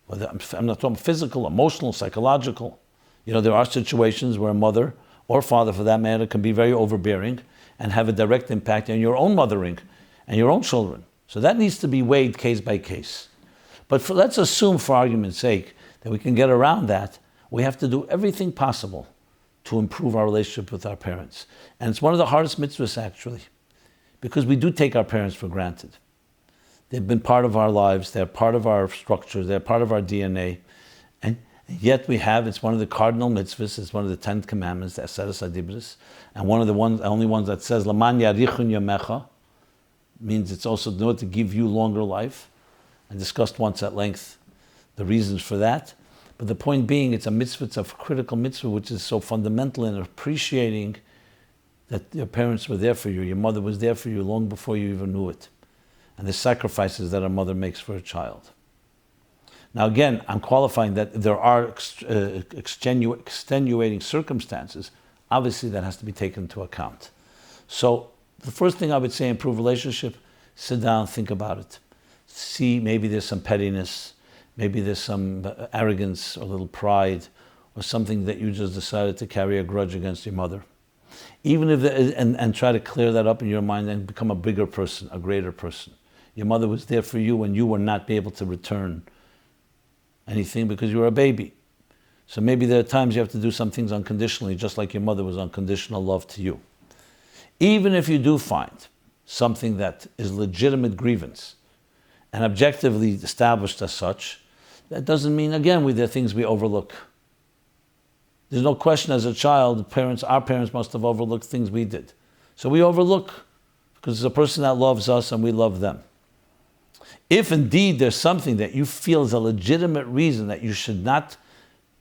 Whether I'm not talking physical, emotional, psychological. There are situations where a mother, or father for that matter, can be very overbearing and have a direct impact on your own mothering and your own children. So that needs to be weighed case by case. But let's assume, for argument's sake, that we can get around that. We have to do everything possible to improve our relationship with our parents. And it's one of the hardest mitzvahs, actually, because we do take our parents for granted. They've been part of our lives, they're part of our structure, they're part of our DNA. And yet it's one of the cardinal mitzvahs, it's one of the 10 commandments, the Aseres HaDibros, and one of the only ones that says, Laman yarichun yamecha, means it's also in order to give you longer life. I discussed once at length the reasons for that. But the point being, it's a mitzvah, it's a critical mitzvah, which is so fundamental in appreciating that your parents were there for you, your mother was there for you long before you even knew it. And the sacrifices that a mother makes for a child. Now again, I'm qualifying that there are extenuating circumstances. Obviously that has to be taken into account. So the first thing I would say, improve relationship, sit down, think about it. See, maybe there's some pettiness, maybe there's some arrogance or a little pride, or something that you just decided to carry a grudge against your mother. Even if and try to clear that up in your mind and become a bigger person, a greater person. Your mother was there for you when you were not able to return anything because you were a baby. So maybe there are times you have to do some things unconditionally, just like your mother was unconditional love to you. Even if you do find something that is legitimate grievance and objectively established as such, that doesn't mean, again, there are things we overlook. There's no question as a child, our parents must have overlooked things we did. So we overlook because it's a person that loves us and we love them. If indeed there's something that you feel is a legitimate reason that you should not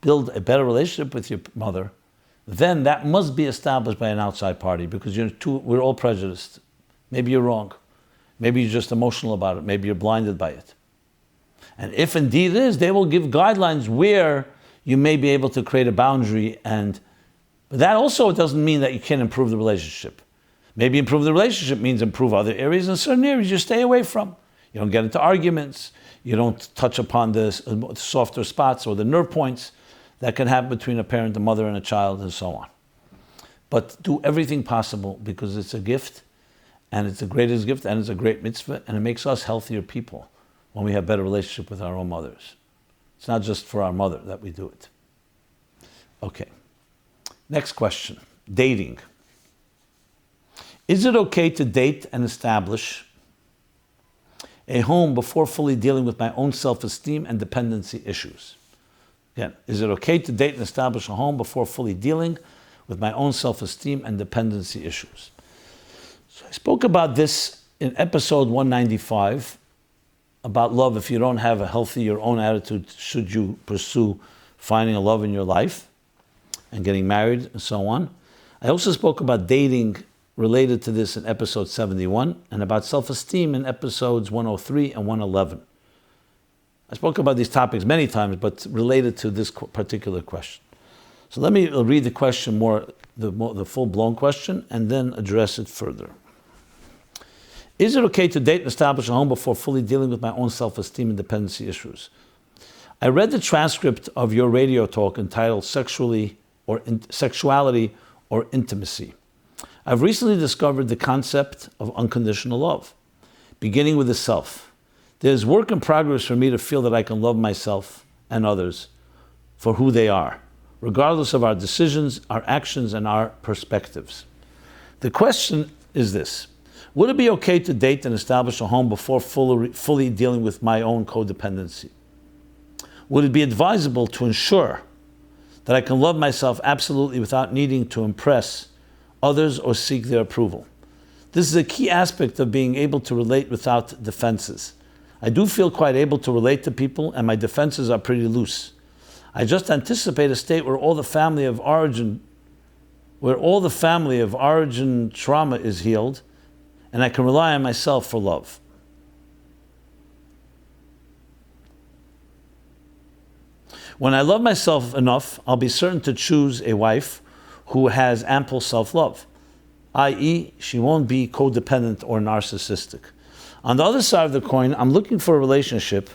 build a better relationship with your mother, then that must be established by an outside party, because we're all prejudiced. Maybe you're wrong. Maybe you're just emotional about it. Maybe you're blinded by it. And if indeed it is, they will give guidelines where you may be able to create a boundary, but that also doesn't mean that you can't improve the relationship. Maybe improve the relationship means improve other areas, and certain areas you stay away from. You don't get into arguments. You don't touch upon the softer spots or the nerve points that can happen between a parent, a mother, and a child, and so on. But do everything possible, because it's a gift, and it's the greatest gift, and it's a great mitzvah, and it makes us healthier people when we have better relationship with our own mothers. It's not just for our mother that we do it. Okay. Next question. Dating. Is it okay to date and establish a home before fully dealing with my own self-esteem and dependency issues? Again, is it okay to date and establish a home before fully dealing with my own self-esteem and dependency issues? So I spoke about this in episode 195, about love. If you don't have a healthy, your own attitude, should you pursue finding a love in your life and getting married and so on. I also spoke about dating related to this in episode 71, and about self-esteem in episodes 103 and 111. I spoke about these topics many times, but related to this particular question. So let me read the question the full-blown question, and then address it further. Is it okay to date and establish a home before fully dealing with my own self-esteem and dependency issues? I read the transcript of your radio talk entitled Sexuality or Intimacy. I've recently discovered the concept of unconditional love, beginning with the self. There's work in progress for me to feel that I can love myself and others for who they are, regardless of our decisions, our actions, and our perspectives. The question is this: would it be okay to date and establish a home before fully dealing with my own codependency? Would it be advisable to ensure that I can love myself absolutely without needing to impress others or seek their approval? This is a key aspect of being able to relate without defenses. I do feel quite able to relate to people, and my defenses are pretty loose. I just anticipate a state where all the family of origin trauma is healed, and I can rely on myself for love. When I love myself enough, I'll be certain to choose a wife who has ample self-love, i.e., she won't be codependent or narcissistic. On the other side of the coin, I'm looking for a relationship,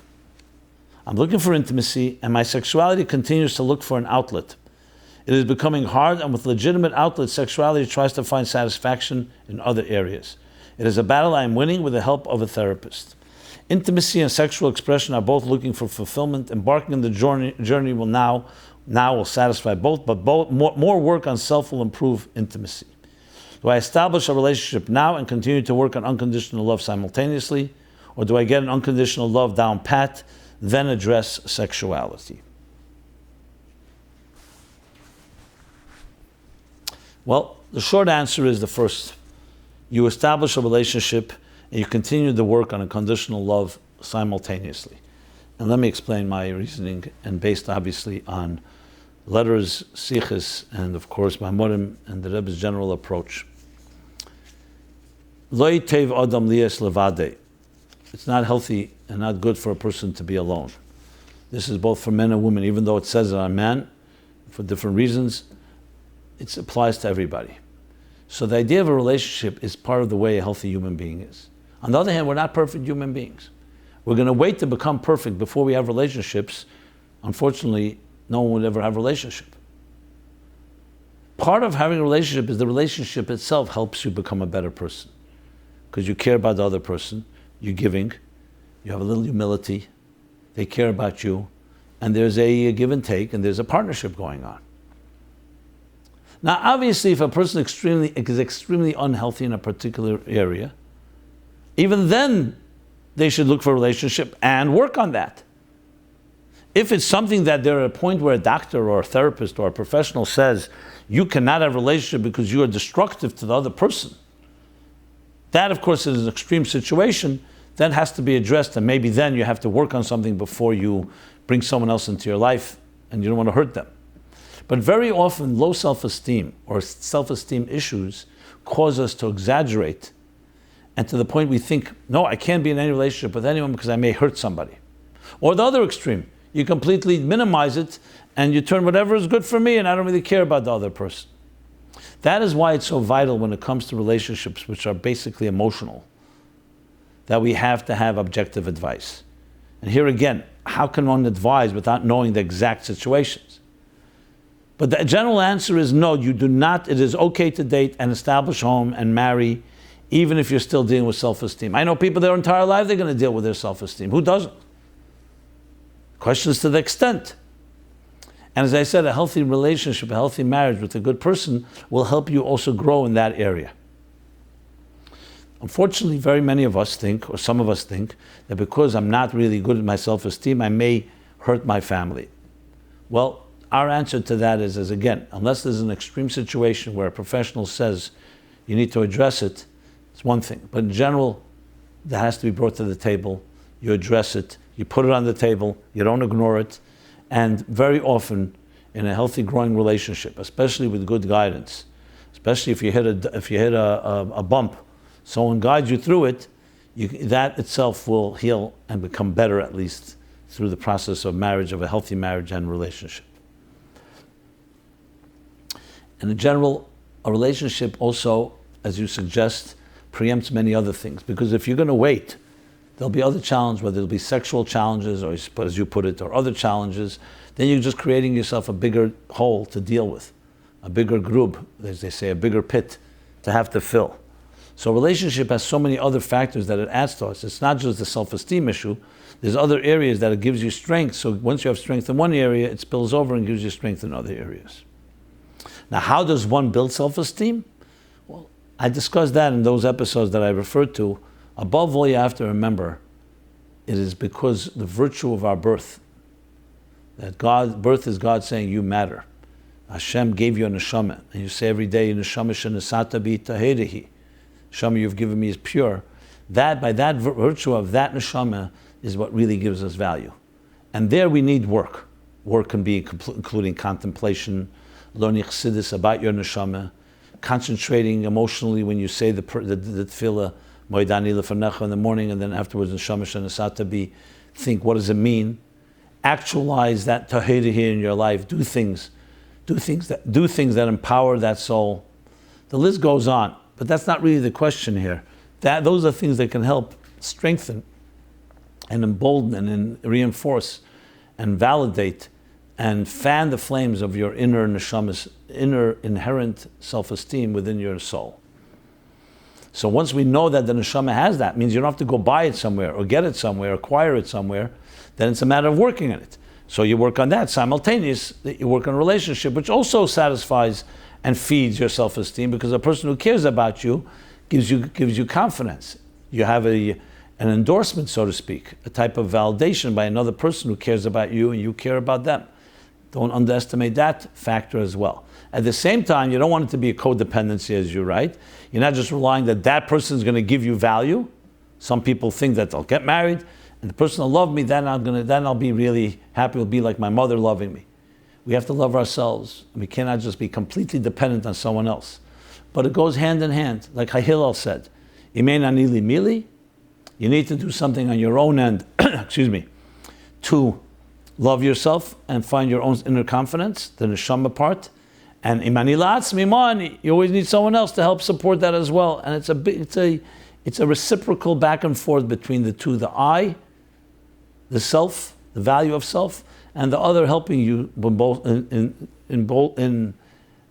I'm looking for intimacy, and my sexuality continues to look for an outlet. It is becoming hard, and with legitimate outlets, sexuality tries to find satisfaction in other areas. It is a battle I am winning with the help of a therapist. Intimacy and sexual expression are both looking for fulfillment. Embarking on the journey will satisfy both, but more work on self will improve intimacy. Do I establish a relationship now and continue to work on unconditional love simultaneously? Or do I get an unconditional love down pat, then address sexuality? Well, the short answer is the first. You establish a relationship and you continue the work on unconditional love simultaneously. And let me explain my reasoning, and based obviously on letters, sichos, and of course Mamorim and the Rebbe's general approach. Lo tev adam lies levade. It's not healthy and not good for a person to be alone. This is both for men and women, even though it says it on man, for different reasons, it applies to everybody. So the idea of a relationship is part of the way a healthy human being is. On the other hand, we're not perfect human beings. We're going to wait to become perfect before we have relationships. Unfortunately, no one would ever have a relationship. Part of having a relationship is the relationship itself helps you become a better person, because you care about the other person, you're giving, you have a little humility, they care about you, and there's a give and take, and there's a partnership going on. Now, obviously, if a person is extremely unhealthy in a particular area, even then they should look for a relationship and work on that. If it's something that they're at a point where a doctor or a therapist or a professional says, you cannot have a relationship because you are destructive to the other person, that, of course, is an extreme situation, that has to be addressed, and maybe then you have to work on something before you bring someone else into your life, and you don't want to hurt them. But very often, low self-esteem or self-esteem issues cause us to exaggerate, and to the point we think, no, I can't be in any relationship with anyone because I may hurt somebody. Or the other extreme, you completely minimize it and you turn whatever is good for me and I don't really care about the other person. That is why it's so vital when it comes to relationships which are basically emotional, that we have to have objective advice. And here again, how can one advise without knowing the exact situations? But the general answer is no, you do not. It is okay to date and establish home and marry, even if you're still dealing with self-esteem. I know people their entire life, they're going to deal with their self-esteem. Who doesn't? Questions to the extent. And as I said, a healthy relationship, a healthy marriage with a good person will help you also grow in that area. Unfortunately, very many of us think, or some of us think, that because I'm not really good at my self-esteem, I may hurt my family. Well, our answer to that is again, unless there's an extreme situation where a professional says you need to address it, it's one thing. But in general, that has to be brought to the table. You address it, you put it on the table, you don't ignore it. And very often, in a healthy, growing relationship, especially with good guidance, especially if you hit a bump, someone guides you through it, that itself will heal and become better, at least through the process of marriage, of a healthy marriage and relationship. And in general, a relationship also, as you suggest, preempts many other things. Because if you're going to wait, there'll be other challenges, whether it'll be sexual challenges, or as you put it, or other challenges, then you're just creating yourself a bigger hole to deal with, a bigger group, as they say, a bigger pit to have to fill. So relationship has so many other factors that it adds to us. It's not just the self-esteem issue. There's other areas that it gives you strength. So once you have strength in one area, it spills over and gives you strength in other areas. Now, how does one build self-esteem? Well, I discussed that in those episodes that I referred to. Above all, you have to remember, it is because the virtue of our birth, that birth is God saying, you matter. Hashem gave you a neshama, and you say every day, neshama shenesata bi taherehi. Neshama you've given me is pure. That, by that virtue of that neshama, is what really gives us value. And there we need work. Work can be including contemplation, learning Chassidus about your neshama, concentrating emotionally when you say the tefillah, Moedani lefanecha in the morning, and then afterwards neshama shenesata bi. Think, what does it mean? Actualize that taherehi in your life. Do things that empower that soul. The list goes on, but that's not really the question here. Those are things that can help strengthen and embolden and reinforce and validate and fan the flames of your inner neshama's inner inherent self-esteem within your soul. So once we know that the neshama has that, means you don't have to go buy it somewhere or get it somewhere, acquire it somewhere, then it's a matter of working on it. So you work on that simultaneously. You work on a relationship, which also satisfies and feeds your self-esteem, because a person who cares about you gives you confidence. You have an endorsement, so to speak, a type of validation by another person who cares about you and you care about them. Don't underestimate that factor as well. At the same time, you don't want it to be a codependency, as you write. You're not just relying that person is going to give you value. Some people think that they'll get married and the person will love me, then I'll be really happy. It'll be like my mother loving me. We have to love ourselves. We cannot just be completely dependent on someone else. But it goes hand in hand, like Hillel said. Imein anili mili. You need to do something on your own end, to love yourself and find your own inner confidence, the neshama part. And imani la'atzmi ma'ani. You always need someone else to help support that as well. And it's a reciprocal back and forth between the two, the I, the self, the value of self, and the other helping you in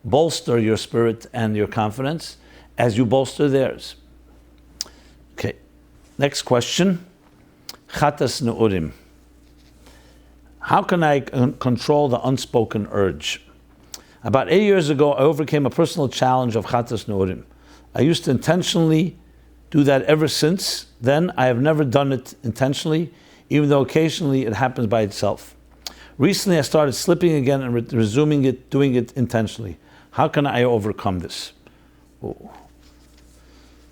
bolster your spirit and your confidence as you bolster theirs. Okay, next question. Chatas neurim. How can I control the unspoken urge? About 8 years ago, I overcame a personal challenge of chatas neurim. I used to intentionally do that ever since then. I have never done it intentionally, even though occasionally it happens by itself. Recently, I started slipping again and resuming it, doing it intentionally. How can I overcome this? Oh.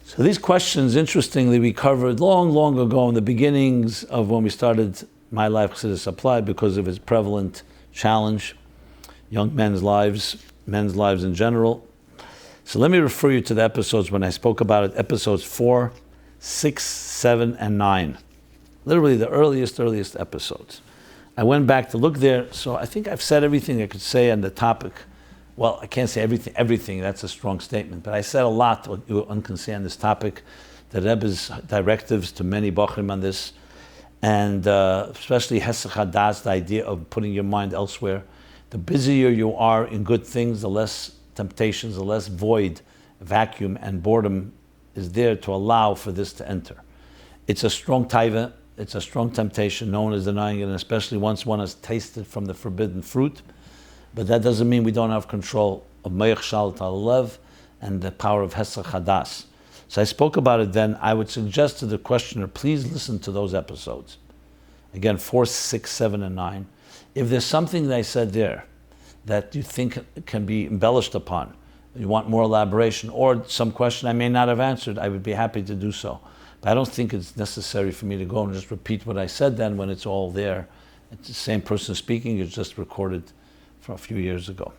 So these questions, interestingly, we covered long ago in the beginnings of when we started My Life Chassidus Applied, because of its prevalent challenge. young men's lives in general. So let me refer you to the episodes when I spoke about it, episodes 4, 6, 7, and 9. Literally the earliest episodes. I went back to look there, so I think I've said everything I could say on the topic. Well, I can't say everything, that's a strong statement, but I said a lot, what one can say on this topic, the Rebbe's directives to many Bochrim on this, and especially Hesach Hadas, the idea of putting your mind elsewhere. The busier you are in good things, the less temptations, the less void, vacuum, and boredom is there to allow for this to enter. It's a strong taiva, it's a strong temptation, no one is denying it, and especially once one has tasted from the forbidden fruit. But that doesn't mean we don't have control of Meich Shalat Alev and the power of Hesach Hadas. So I spoke about it then. I would suggest to the questioner, please listen to those episodes. Again, 4, 6, 7, and 9. If there's something that I said there that you think can be embellished upon, you want more elaboration, or some question I may not have answered, I would be happy to do so. But I don't think it's necessary for me to go and just repeat what I said then when it's all there. It's the same person speaking, it's just recorded from a few years ago.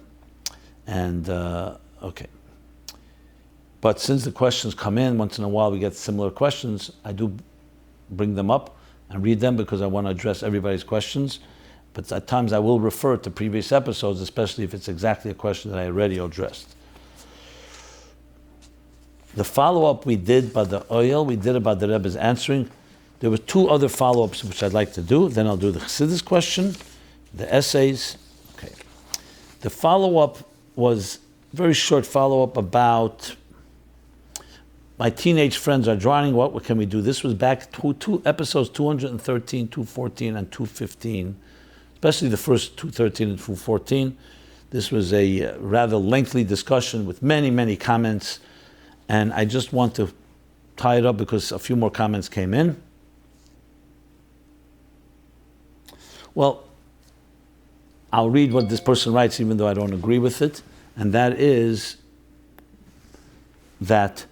And, okay. But since the questions come in, once in a while we get similar questions, I do bring them up and read them because I want to address everybody's questions. But at times I will refer to previous episodes, especially if it's exactly a question that I already addressed. The follow-up we did by the Ohel, we did about the Rebbe's answering. There were 2 other follow-ups which I'd like to do. Then I'll do the Chassidus question, the essays. Okay. The follow-up was a very short follow-up about my teenage friends are drowning, what can we do? This was back to episodes 213, 214, and 215, especially the first 213 and 214. This was a rather lengthy discussion with many, many comments, and I just want to tie it up because a few more comments came in. Well, I'll read what this person writes even though I don't agree with it, and that is that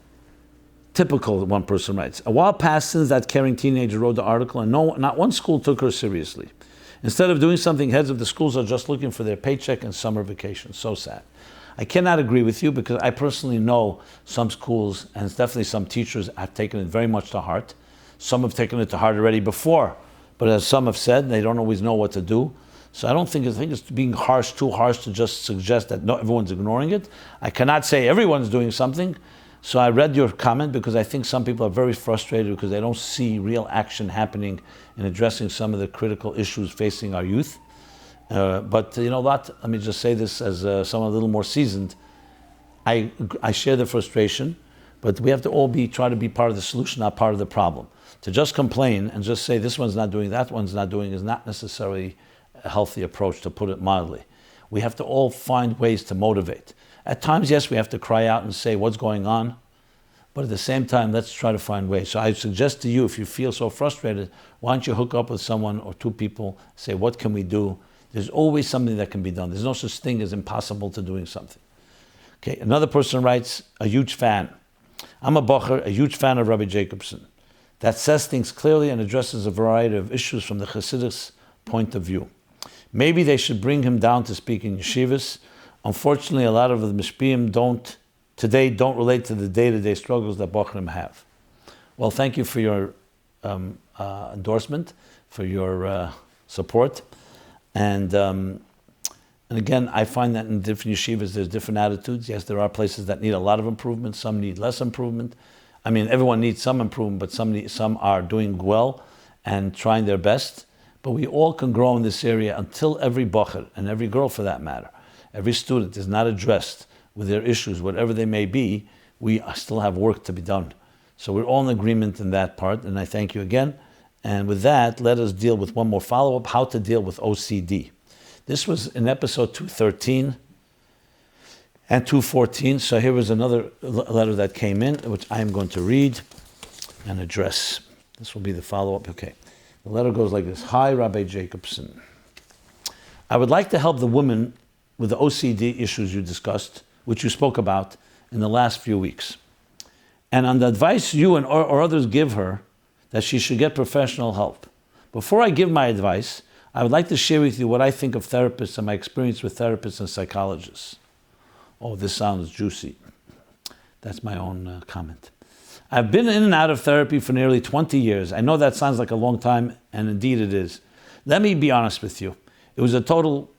typical, one person writes, a while passed since that caring teenager wrote the article and not one school took her seriously. Instead of doing something, heads of the schools are just looking for their paycheck and summer vacation. So sad. I cannot agree with you because I personally know some schools and definitely some teachers have taken it very much to heart. Some have taken it to heart already before, but as some have said, they don't always know what to do. So I think it's being too harsh to just suggest that no, everyone's ignoring it. I cannot say everyone's doing something. So I read your comment because I think some people are very frustrated because they don't see real action happening in addressing some of the critical issues facing our youth. But you know what? Let me just say this as someone a little more seasoned. I share the frustration, but we have to all try to be part of the solution, not part of the problem. To just complain and just say this one's not doing, that one's not doing is not necessarily a healthy approach, to put it mildly. We have to all find ways to motivate. At times, yes, we have to cry out and say what's going on, but at the same time, let's try to find ways. So I suggest to you, if you feel so frustrated, why don't you hook up with someone or 2 people, say, what can we do? There's always something that can be done. There's no such thing as impossible to doing something. Okay, another person writes, a huge fan. I'm a bocher, a huge fan of Rabbi Jacobson. That says things clearly and addresses a variety of issues from the Chassidic's point of view. Maybe they should bring him down to speak in yeshivas. Unfortunately, a lot of the mishpiyim don't relate to the day-to-day struggles that bochrim have. Well, thank you for your endorsement, for your support. And again, I find that in different yeshivas, there's different attitudes. Yes, there are places that need a lot of improvement. Some need less improvement. I mean, everyone needs some improvement, but some are doing well and trying their best. But we all can grow in this area until every bocher, and every girl for that matter, every student is not addressed with their issues, whatever they may be. We still have work to be done. So we're all in agreement in that part, and I thank you again. And with that, let us deal with one more follow-up, how to deal with OCD. This was in episode 213 and 214. So here was another letter that came in, which I am going to read and address. This will be the follow-up. Okay. The letter goes like this. Hi, Rabbi Jacobson. I would like to help the woman with the OCD issues you discussed, which you spoke about in the last few weeks. And on the advice you or others give her, that she should get professional help. Before I give my advice, I would like to share with you what I think of therapists and my experience with therapists and psychologists. Oh, this sounds juicy. That's my own comment. I've been in and out of therapy for nearly 20 years. I know that sounds like a long time, and indeed it is. Let me be honest with you. It was a total...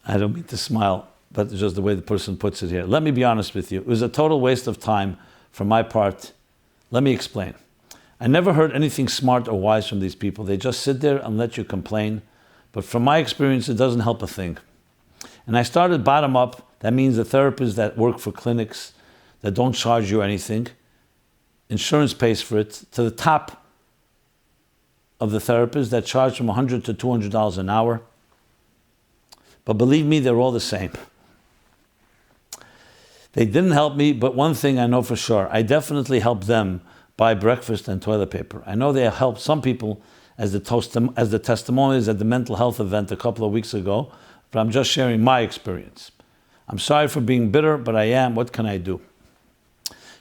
I don't mean to smile, but it's just the way the person puts it here. Let me be honest with you. It was a total waste of time from my part. Let me explain. I never heard anything smart or wise from these people. They just sit there and let you complain. But from my experience, it doesn't help a thing. And I started bottom up. That means the therapists that work for clinics that don't charge you anything. Insurance pays for it. To the top of the therapists that charge from $100 to $200 an hour. But believe me, they're all the same. They didn't help me, but one thing I know for sure, I definitely helped them buy breakfast and toilet paper. I know they have helped some people as the testimonies at the mental health event a couple of weeks ago, but I'm just sharing my experience. I'm sorry for being bitter, but I am. What can I do?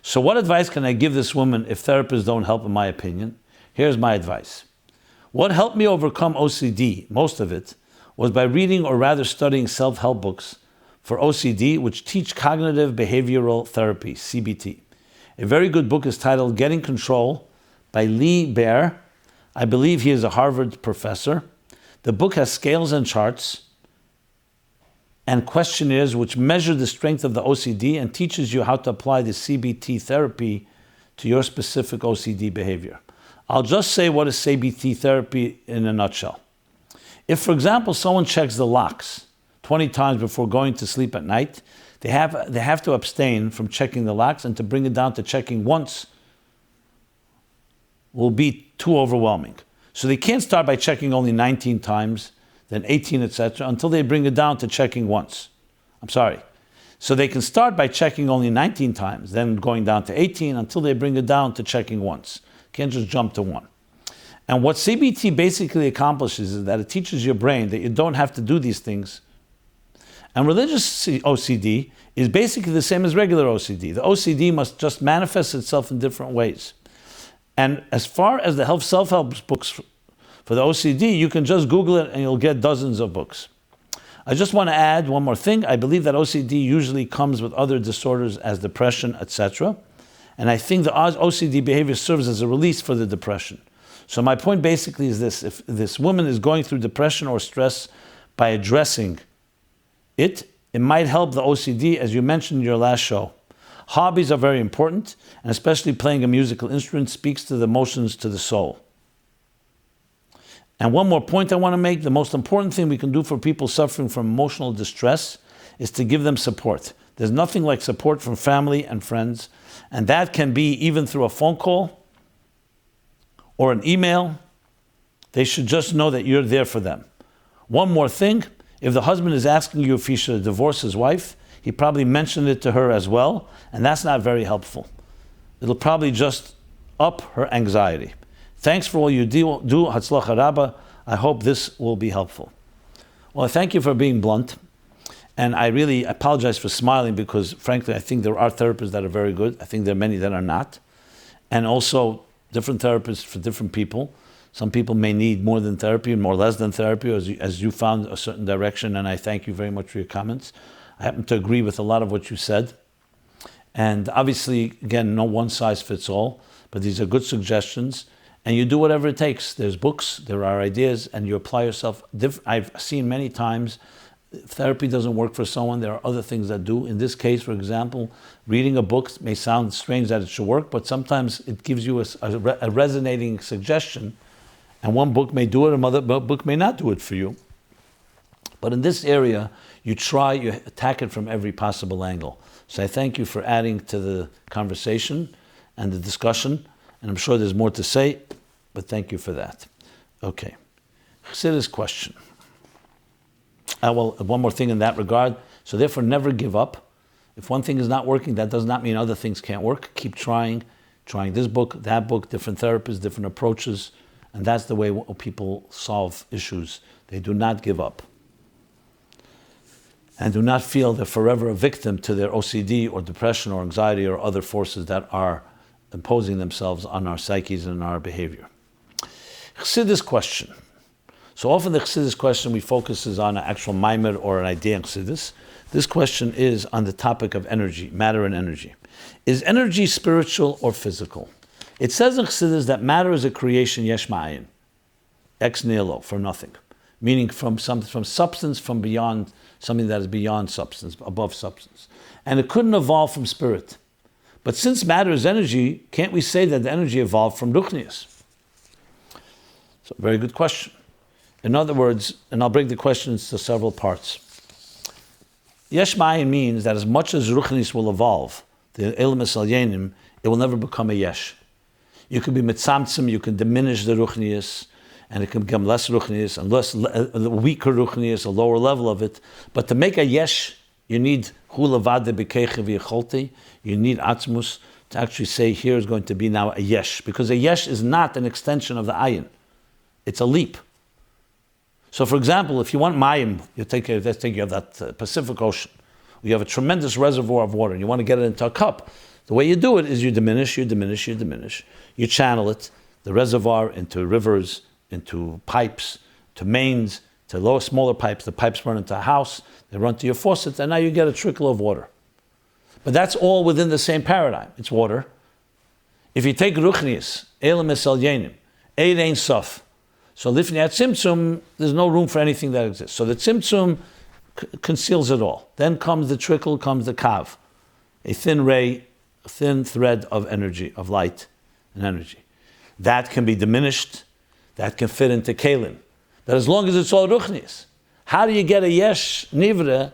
So what advice can I give this woman if therapists don't help, in my opinion? Here's my advice. What helped me overcome OCD, most of it, was by reading or rather studying self-help books for OCD, which teach cognitive behavioral therapy, CBT. A very good book is titled Getting Control by Levi. I believe he is a Harvard professor. The book has scales and charts and questionnaires which measure the strength of the OCD and teaches you how to apply the CBT therapy to your specific OCD behavior. I'll just say what is CBT therapy in a nutshell. If, for example, someone checks the locks 20 times before going to sleep at night, they have to abstain from checking the locks, and to bring it down to checking once will be too overwhelming. So they can't start by checking only 19 times, then 18, etc., until they bring it down to checking once. So they can start by checking only 19 times, then going down to 18 until they bring it down to checking once. Can't just jump to one. And what CBT basically accomplishes is that it teaches your brain that you don't have to do these things. And religious OCD is basically the same as regular OCD. The OCD must just manifest itself in different ways. And as far as the self-help books for the OCD, you can just Google it and you'll get dozens of books. I just want to add one more thing. I believe that OCD usually comes with other disorders as depression, etc. And I think the OCD behavior serves as a release for the depression. So my point basically is this: if this woman is going through depression or stress, by addressing it might help the OCD, as you mentioned in your last show. Hobbies are very important, and especially playing a musical instrument speaks to the emotions, to the soul. And one more point I want to make: the most important thing we can do for people suffering from emotional distress is to give them support. There's nothing like support from family and friends, and that can be even through a phone call or an email. They should just know that you're there for them. One more thing: if the husband is asking you if he should divorce his wife, he probably mentioned it to her as well, and that's not very helpful. It'll probably just up her anxiety. Thanks for all you do. Hatzlacha Rabba. I hope this will be helpful. Well, thank you for being blunt. And I really apologize for smiling because, frankly, I think there are therapists that are very good. I think there are many that are not. And also, different therapists for different people. Some people may need more than therapy, more or less than therapy, as you found a certain direction, and I thank you very much for your comments. I happen to agree with a lot of what you said. And obviously, again, no one size fits all, but these are good suggestions. And you do whatever it takes. There's books, there are ideas, and you apply yourself. I've seen many times, therapy doesn't work for someone, there are other things that do. In this case, for example, reading a book may sound strange that it should work, but sometimes it gives you a resonating suggestion, and one book may do it, another book may not do it for you. But in this area, you attack it from every possible angle. So I thank you for adding to the conversation and the discussion, and I'm sure there's more to say, but thank you for that. Okay. Chassidus question. Well, one more thing in that regard. So therefore, never give up. If one thing is not working, that does not mean other things can't work. Keep trying this book, that book, different therapists, different approaches, and that's the way people solve issues. They do not give up. And do not feel they're forever a victim to their OCD or depression or anxiety or other forces that are imposing themselves on our psyches and our behavior. Chassidus question. So often the Chassidus question we focus is on an actual maimer or an idea in Chassidus. This question is on the topic of energy, matter and energy. Is energy spiritual or physical? It says in Chassidus that matter is a creation, yesh ma'ayin, ex nihilo, from nothing. Meaning from substance, from beyond, something that is beyond substance, above substance. And it couldn't evolve from spirit. But since matter is energy, can't we say that the energy evolved from ruchnius? So, very good question. In other words, and I'll break the question into several parts. Yesh ma'ayin means that as much as ruchnius will evolve, the elemis al yenim, it will never become a yesh. You can be mitzamtzim, you can diminish the ruchnius, and it can become less ruchnius, and a weaker ruchnius, a lower level of it. But to make a yesh, you need hulavade b'keiche v'yecholti, you need atzmus to actually say here is going to be now a yesh, because a yesh is not an extension of the ayin. It's a leap. So for example, if you want mayim, let's take you have that Pacific Ocean. You have a tremendous reservoir of water, and you want to get it into a cup. The way you do it is you diminish. You channel it, the reservoir, into rivers, into pipes, to mains, to smaller pipes. The pipes run into a house, they run to your faucet, and now you get a trickle of water. But that's all within the same paradigm. It's water. If you take ruchnius, elam esel yenim, eid ein sof. So lifnei tzimtzum, there's no room for anything that exists. So the tzimtzum conceals it all. Then comes the trickle, comes the kav, a thin ray, a thin thread of energy, of light and energy. That can be diminished. That can fit into kelim. That as long as it's all ruchnius. How do you get a yesh nivra,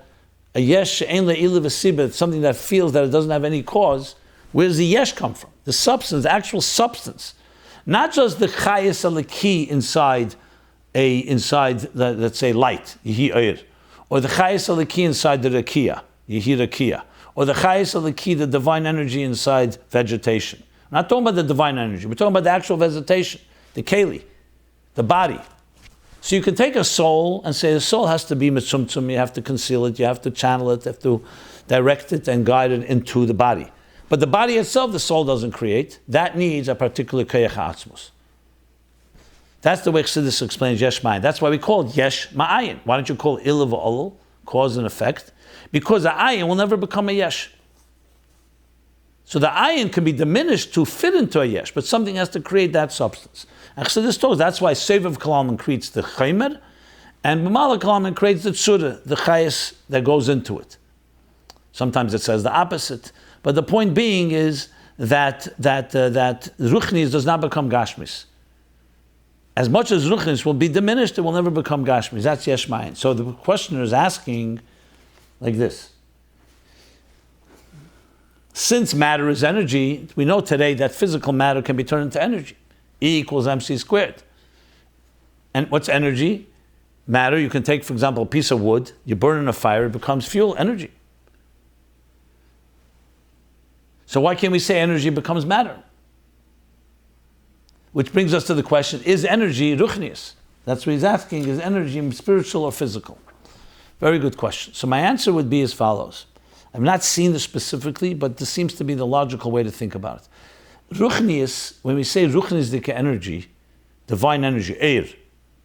a yesh she'en le'ila v'siba, something that feels that it doesn't have any cause? Where does the yesh come from? The substance, the actual substance. Not just the chayes alaki inside the, let's say, light, yehi oir, or the chayes alaki inside the rakia, yehi rakia, or the chayes alaki, the divine energy inside vegetation. We're not talking about the divine energy, we're talking about the actual vegetation, the keli, the body. So you can take a soul and say the soul has to be mitzumtzum, you have to conceal it, you have to channel it, you have to direct it and guide it into the body. But the body itself, the soul doesn't create. That needs a particular koyach ha'atzmus. That's the way Chassidus explains yesh ma'ayin. That's why we call it yesh ma'ayin. Why don't you call it ilav olol, cause and effect? Because the ayin will never become a yesh. So the ayin can be diminished to fit into a yesh, but something has to create that substance. And Chassidus told us that's why Sevav Kalalman creates the chaymer, and B'mala Kalalman creates the tzura, the chayes that goes into it. Sometimes it says the opposite. But the point being is that ruchnis does not become gashmis. As much as ruchnis will be diminished, it will never become gashmis. That's yesh ma'ayin. So the questioner is asking like this. Since matter is energy, we know today that physical matter can be turned into energy. E equals mc squared. And what's energy? Matter, you can take, for example, a piece of wood, you burn in a fire, it becomes fuel, energy. So why can't we say energy becomes matter? Which brings us to the question, is energy ruchnius? That's what he's asking, is energy spiritual or physical? Very good question. So my answer would be as follows. I've not seen this specifically, but this seems to be the logical way to think about it. Ruchnius, when we say ruchnius dika energy, divine energy, eir,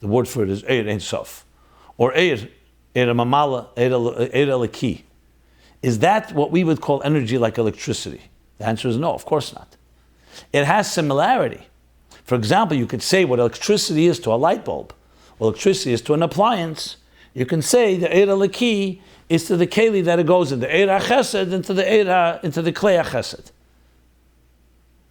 the word for it is eir ein sof, or eir mamala, eir eliki. Is that what we would call energy like electricity? The answer is no, of course not. It has similarity. For example, you could say what electricity is to a light bulb, what electricity is to an appliance. You can say the eir eliki is to the keli that it goes in, the eir ha-chesed into the klei ha-chesed.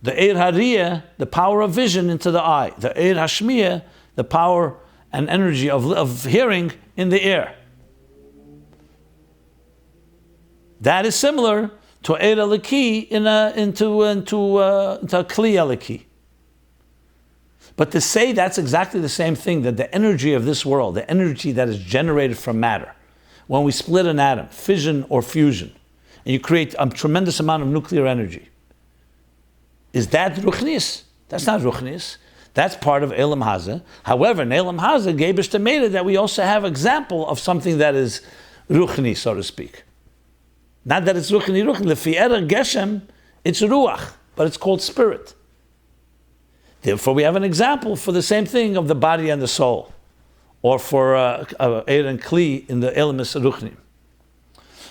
The eir hariyah, the power of vision, into the eye. The eir hashmiyah, the power and energy of hearing, in the ear. That is similar to eir aliki into a kli aliki. But to say that's exactly the same thing, that the energy of this world, the energy that is generated from matter, when we split an atom, fission or fusion, and you create a tremendous amount of nuclear energy, is that ruchnis? That's not ruchnis. That's part of Elam Haza. However, in Elam Haza, Gebish made it that we also have example of something that is ruchni, so to speak. Not that it's ruchni. Lefi erer geshem, it's ruach, but it's called spirit. Therefore, we have an example for the same thing of the body and the soul, or for Eir and Kli in the Elemis Ruchnim.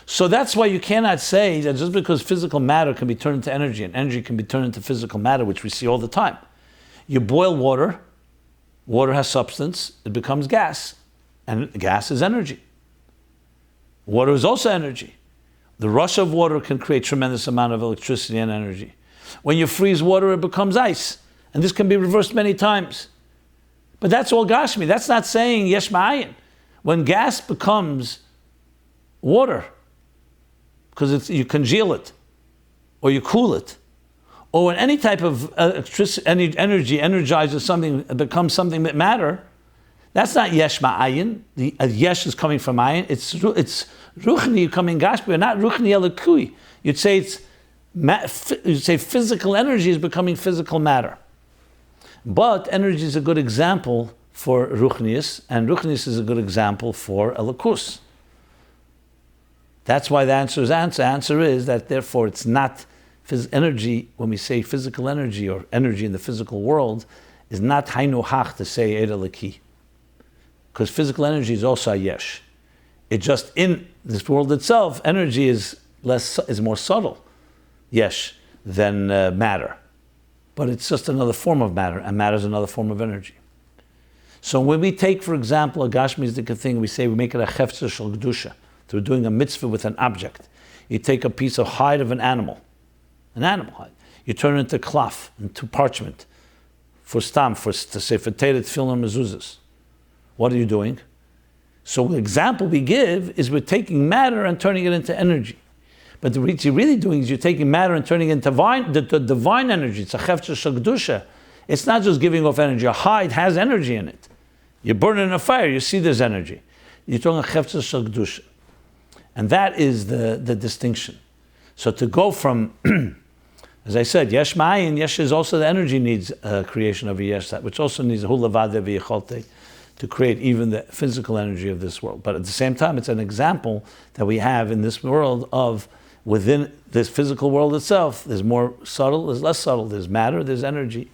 So that's why you cannot say that just because physical matter can be turned into energy and energy can be turned into physical matter, which we see all the time. You boil water, water has substance, it becomes gas, and gas is energy. Water is also energy. The rush of water can create tremendous amount of electricity and energy. When you freeze water, it becomes ice, and this can be reversed many times. But that's all Gashmi. That's not saying yesh ma'ayin. When gas becomes water, because you congeal it, or you cool it, or when any type of energy energizes something, it becomes something that matter, that's not yesh ma'ayin. The yesh is coming from ayin. It's ruchni coming gashmi, not ruchni elokui. You'd say physical energy is becoming physical matter. But energy is a good example for ruchnius, and ruchnius is a good example for elokus. That's why the answer is that therefore it's not energy. When we say physical energy or energy in the physical world, is not hainu hach to say edelaki, because physical energy is also a yesh. It just in this world itself, energy is more subtle, yesh, than matter. But it's just another form of matter, and matter is another form of energy. So when we take, for example, a gashmizdika thing, we say we make it a chefzer shel kedusha. Through doing a mitzvah with an object. You take a piece of hide of an animal hide. You turn it into cloth, into parchment, for stam, to say for teirat, tefillin, mezuzahs. What are you doing? So the example we give is we're taking matter and turning it into energy. But what you're really doing is you're taking matter and turning it into the divine energy. It's a chefzer shel kedusha. It's not just giving off energy. A hide has energy in it. You burn it in a fire, you see there's energy. You're talking a chefzer shel kedusha. And that is the distinction. So to go from, as I said, yesh ma'ayin, yesh is also the energy needs creation of a yesh, which also needs a hulavade v'yicholte to create even the physical energy of this world. But at the same time, it's an example that we have in this world of within this physical world itself. There's more subtle, there's less subtle, there's matter, there's energy,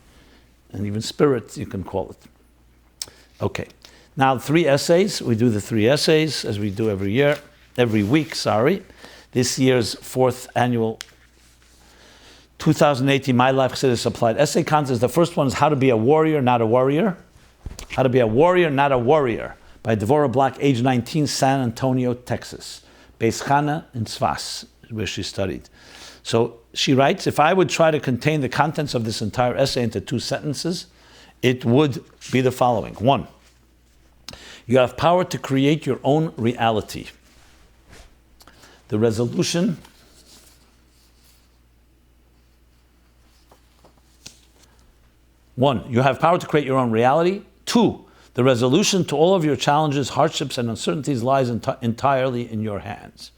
and even spirit, you can call it. Okay, now 3 essays. We do the 3 essays as we do every week. This year's 4th annual 2018 My Life Chassidus Applied Essay Contest. The first one is How to Be a Warrior, Not a Worrier. How to Be a Warrior, Not a Worrier, by Devorah Black, age 19, San Antonio, Texas. Beis Chana in Tzfas, where she studied. So she writes, if I would try to contain the contents of this entire essay into 2 sentences, it would be the following. 1, you have power to create your own reality. The resolution One, you have power to create your own reality. 2, the resolution to all of your challenges, hardships, and uncertainties lies entirely in your hands.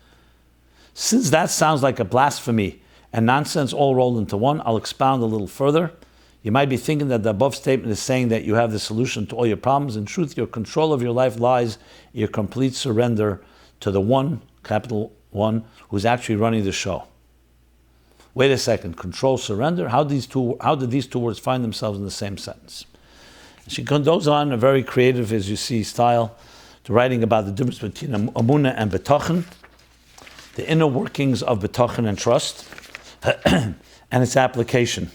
Since that sounds like a blasphemy and nonsense all rolled into one, I'll expound a little further. You might be thinking that the above statement is saying that you have the solution to all your problems. In truth, your control of your life lies in your complete surrender to the one, capital One, who's actually running the show. Wait a second, control, surrender? How did these two words find themselves in the same sentence? She goes on a very creative, as you see, style to writing about the difference between amunah and betochen, the inner workings of betochen and trust, and its application.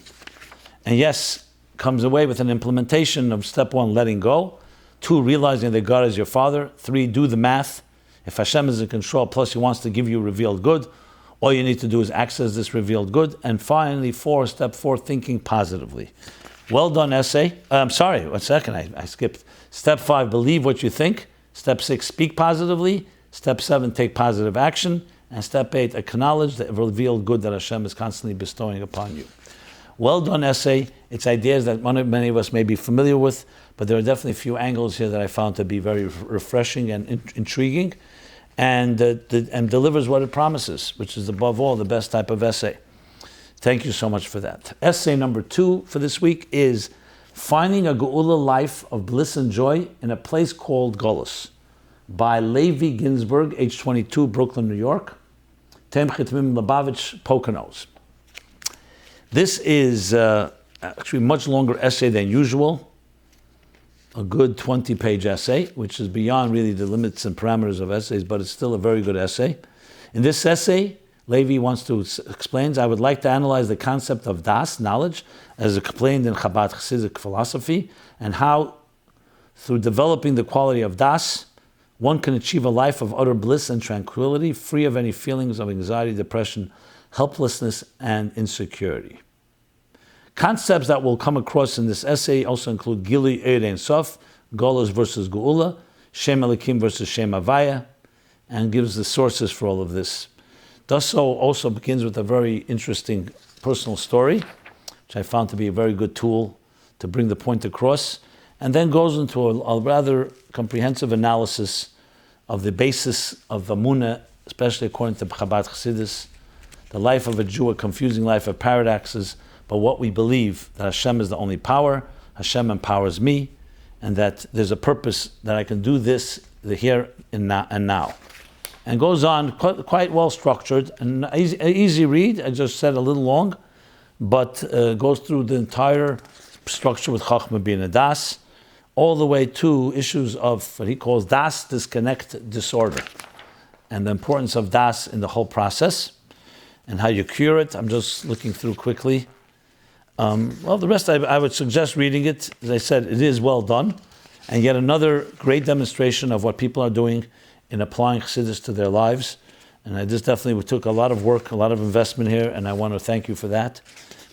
And yes, comes away with an implementation of step 1, letting go. 2, realizing that God is your Father. 3, do the math. If Hashem is in control, plus He wants to give you revealed good, all you need to do is access this revealed good. And finally, 4, step 4, thinking positively. Well done essay. I'm sorry, 1 second, I skipped. Step 5, believe what you think. Step 6, speak positively. Step 7, take positive action. And step 8, acknowledge the revealed good that Hashem is constantly bestowing upon you. Well done essay. It's ideas that many of us may be familiar with, but there are definitely a few angles here that I found to be very refreshing and intriguing, and delivers what it promises, which is above all the best type of essay. Thank you so much for that. Essay number 2 for this week is Finding a Geulah-Life of Bliss and Joy in a Place Called Golus, by Levi Ginsberg, age 22, Brooklyn, New York. Tem Chitmim Lubavitch, Poconos. This is actually a much longer essay than usual. a good 20-page essay, which is beyond really the limits and parameters of essays, but it's still a very good essay. In this essay, Levi explains, I would like to analyze the concept of das, knowledge, as explained in Chabad Chassidic philosophy, and how, through developing the quality of das, one can achieve a life of utter bliss and tranquility, free of any feelings of anxiety, depression, helplessness, and insecurity. Concepts that will come across in this essay also include Geulah-Life and Sof, Golus versus Geulah, Shem Elikim versus Shem Havaya, and gives the sources for all of this. Thus so also begins with a very interesting personal story, which I found to be a very good tool to bring the point across, and then goes into a rather comprehensive analysis of the basis of Amunah, especially according to Chabad Chassidus, the life of a Jew, a confusing life of paradoxes, but what we believe, that Hashem is the only power, Hashem empowers me, and that there's a purpose that I can do this, the here and now. And goes on, quite well structured, an easy read. I just said a little long, but goes through the entire structure with Chachma Bina Das, all the way to issues of what he calls Das disconnect disorder, and the importance of Das in the whole process, and how you cure it. I'm just looking through quickly. The rest I would suggest reading it. As I said, it is well done, and yet another great demonstration of what people are doing in applying Chassidus to their lives. And this definitely took a lot of work, a lot of investment here, and I want to thank you for that,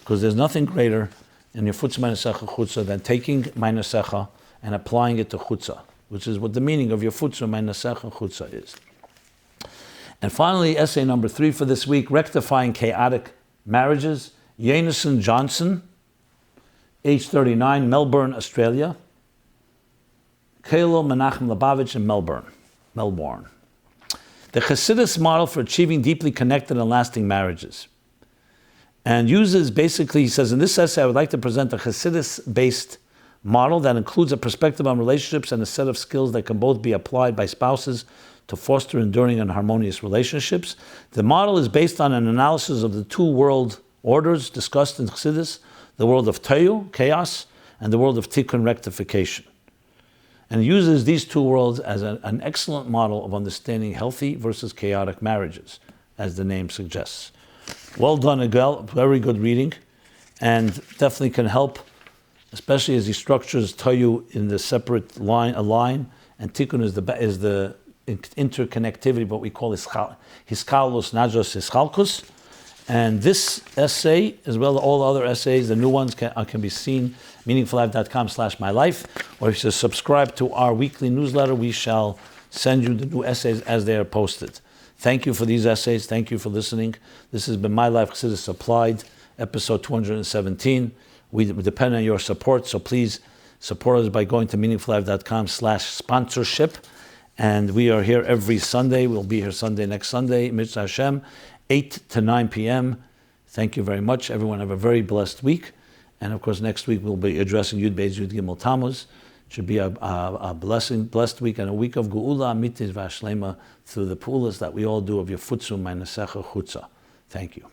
because there's nothing greater in your Futz Meinesecha Chutza than taking Meinesecha and applying it to Chutza, which is what the meaning of your Futz Meinesecha Chutza is. And finally, essay number 3 for this week, Rectifying Chaotic Marriages, Yonason Johnson, age 39, Melbourne, Australia. Kelo Menachem Lubavitch in Melbourne. The Chassidus model for achieving deeply connected and lasting marriages. And uses basically, he says, in this essay I would like to present a Chassidus-based model that includes a perspective on relationships and a set of skills that can both be applied by spouses to foster enduring and harmonious relationships. The model is based on an analysis of the 2 world orders discussed in Chassidus, the world of Tohu, chaos, and the world of Tikkun, rectification. And uses these 2 worlds as an excellent model of understanding healthy versus chaotic marriages, as the name suggests. Well done, Ohel, very good reading, and definitely can help, especially as he structures Tohu in the separate line, and Tikkun is the interconnectivity, what we call Hiskalus, Najos, Hischalkus. And this essay, as well as all other essays, the new ones can be seen, meaningfullife.com/mylife, or if you subscribe to our weekly newsletter, we shall send you the new essays as they are posted. Thank you for these essays. Thank you for listening. This has been My Life Chassidus Applied, episode 217. We depend on your support, so please support us by going to meaningfullife.com/sponsorship. And we are here every Sunday. We'll be here next Sunday, Mitzvah Hashem, 8 to 9 p.m. Thank you very much. Everyone have a very blessed week. And of course, next week we'll be addressing Yud Beis Yud Gimel Tammuz. It should be a blessed week, and a week of Geulah Amitis Vashlema through the pulas that we all do of your Futzu Meinesecha Chutza. Thank you.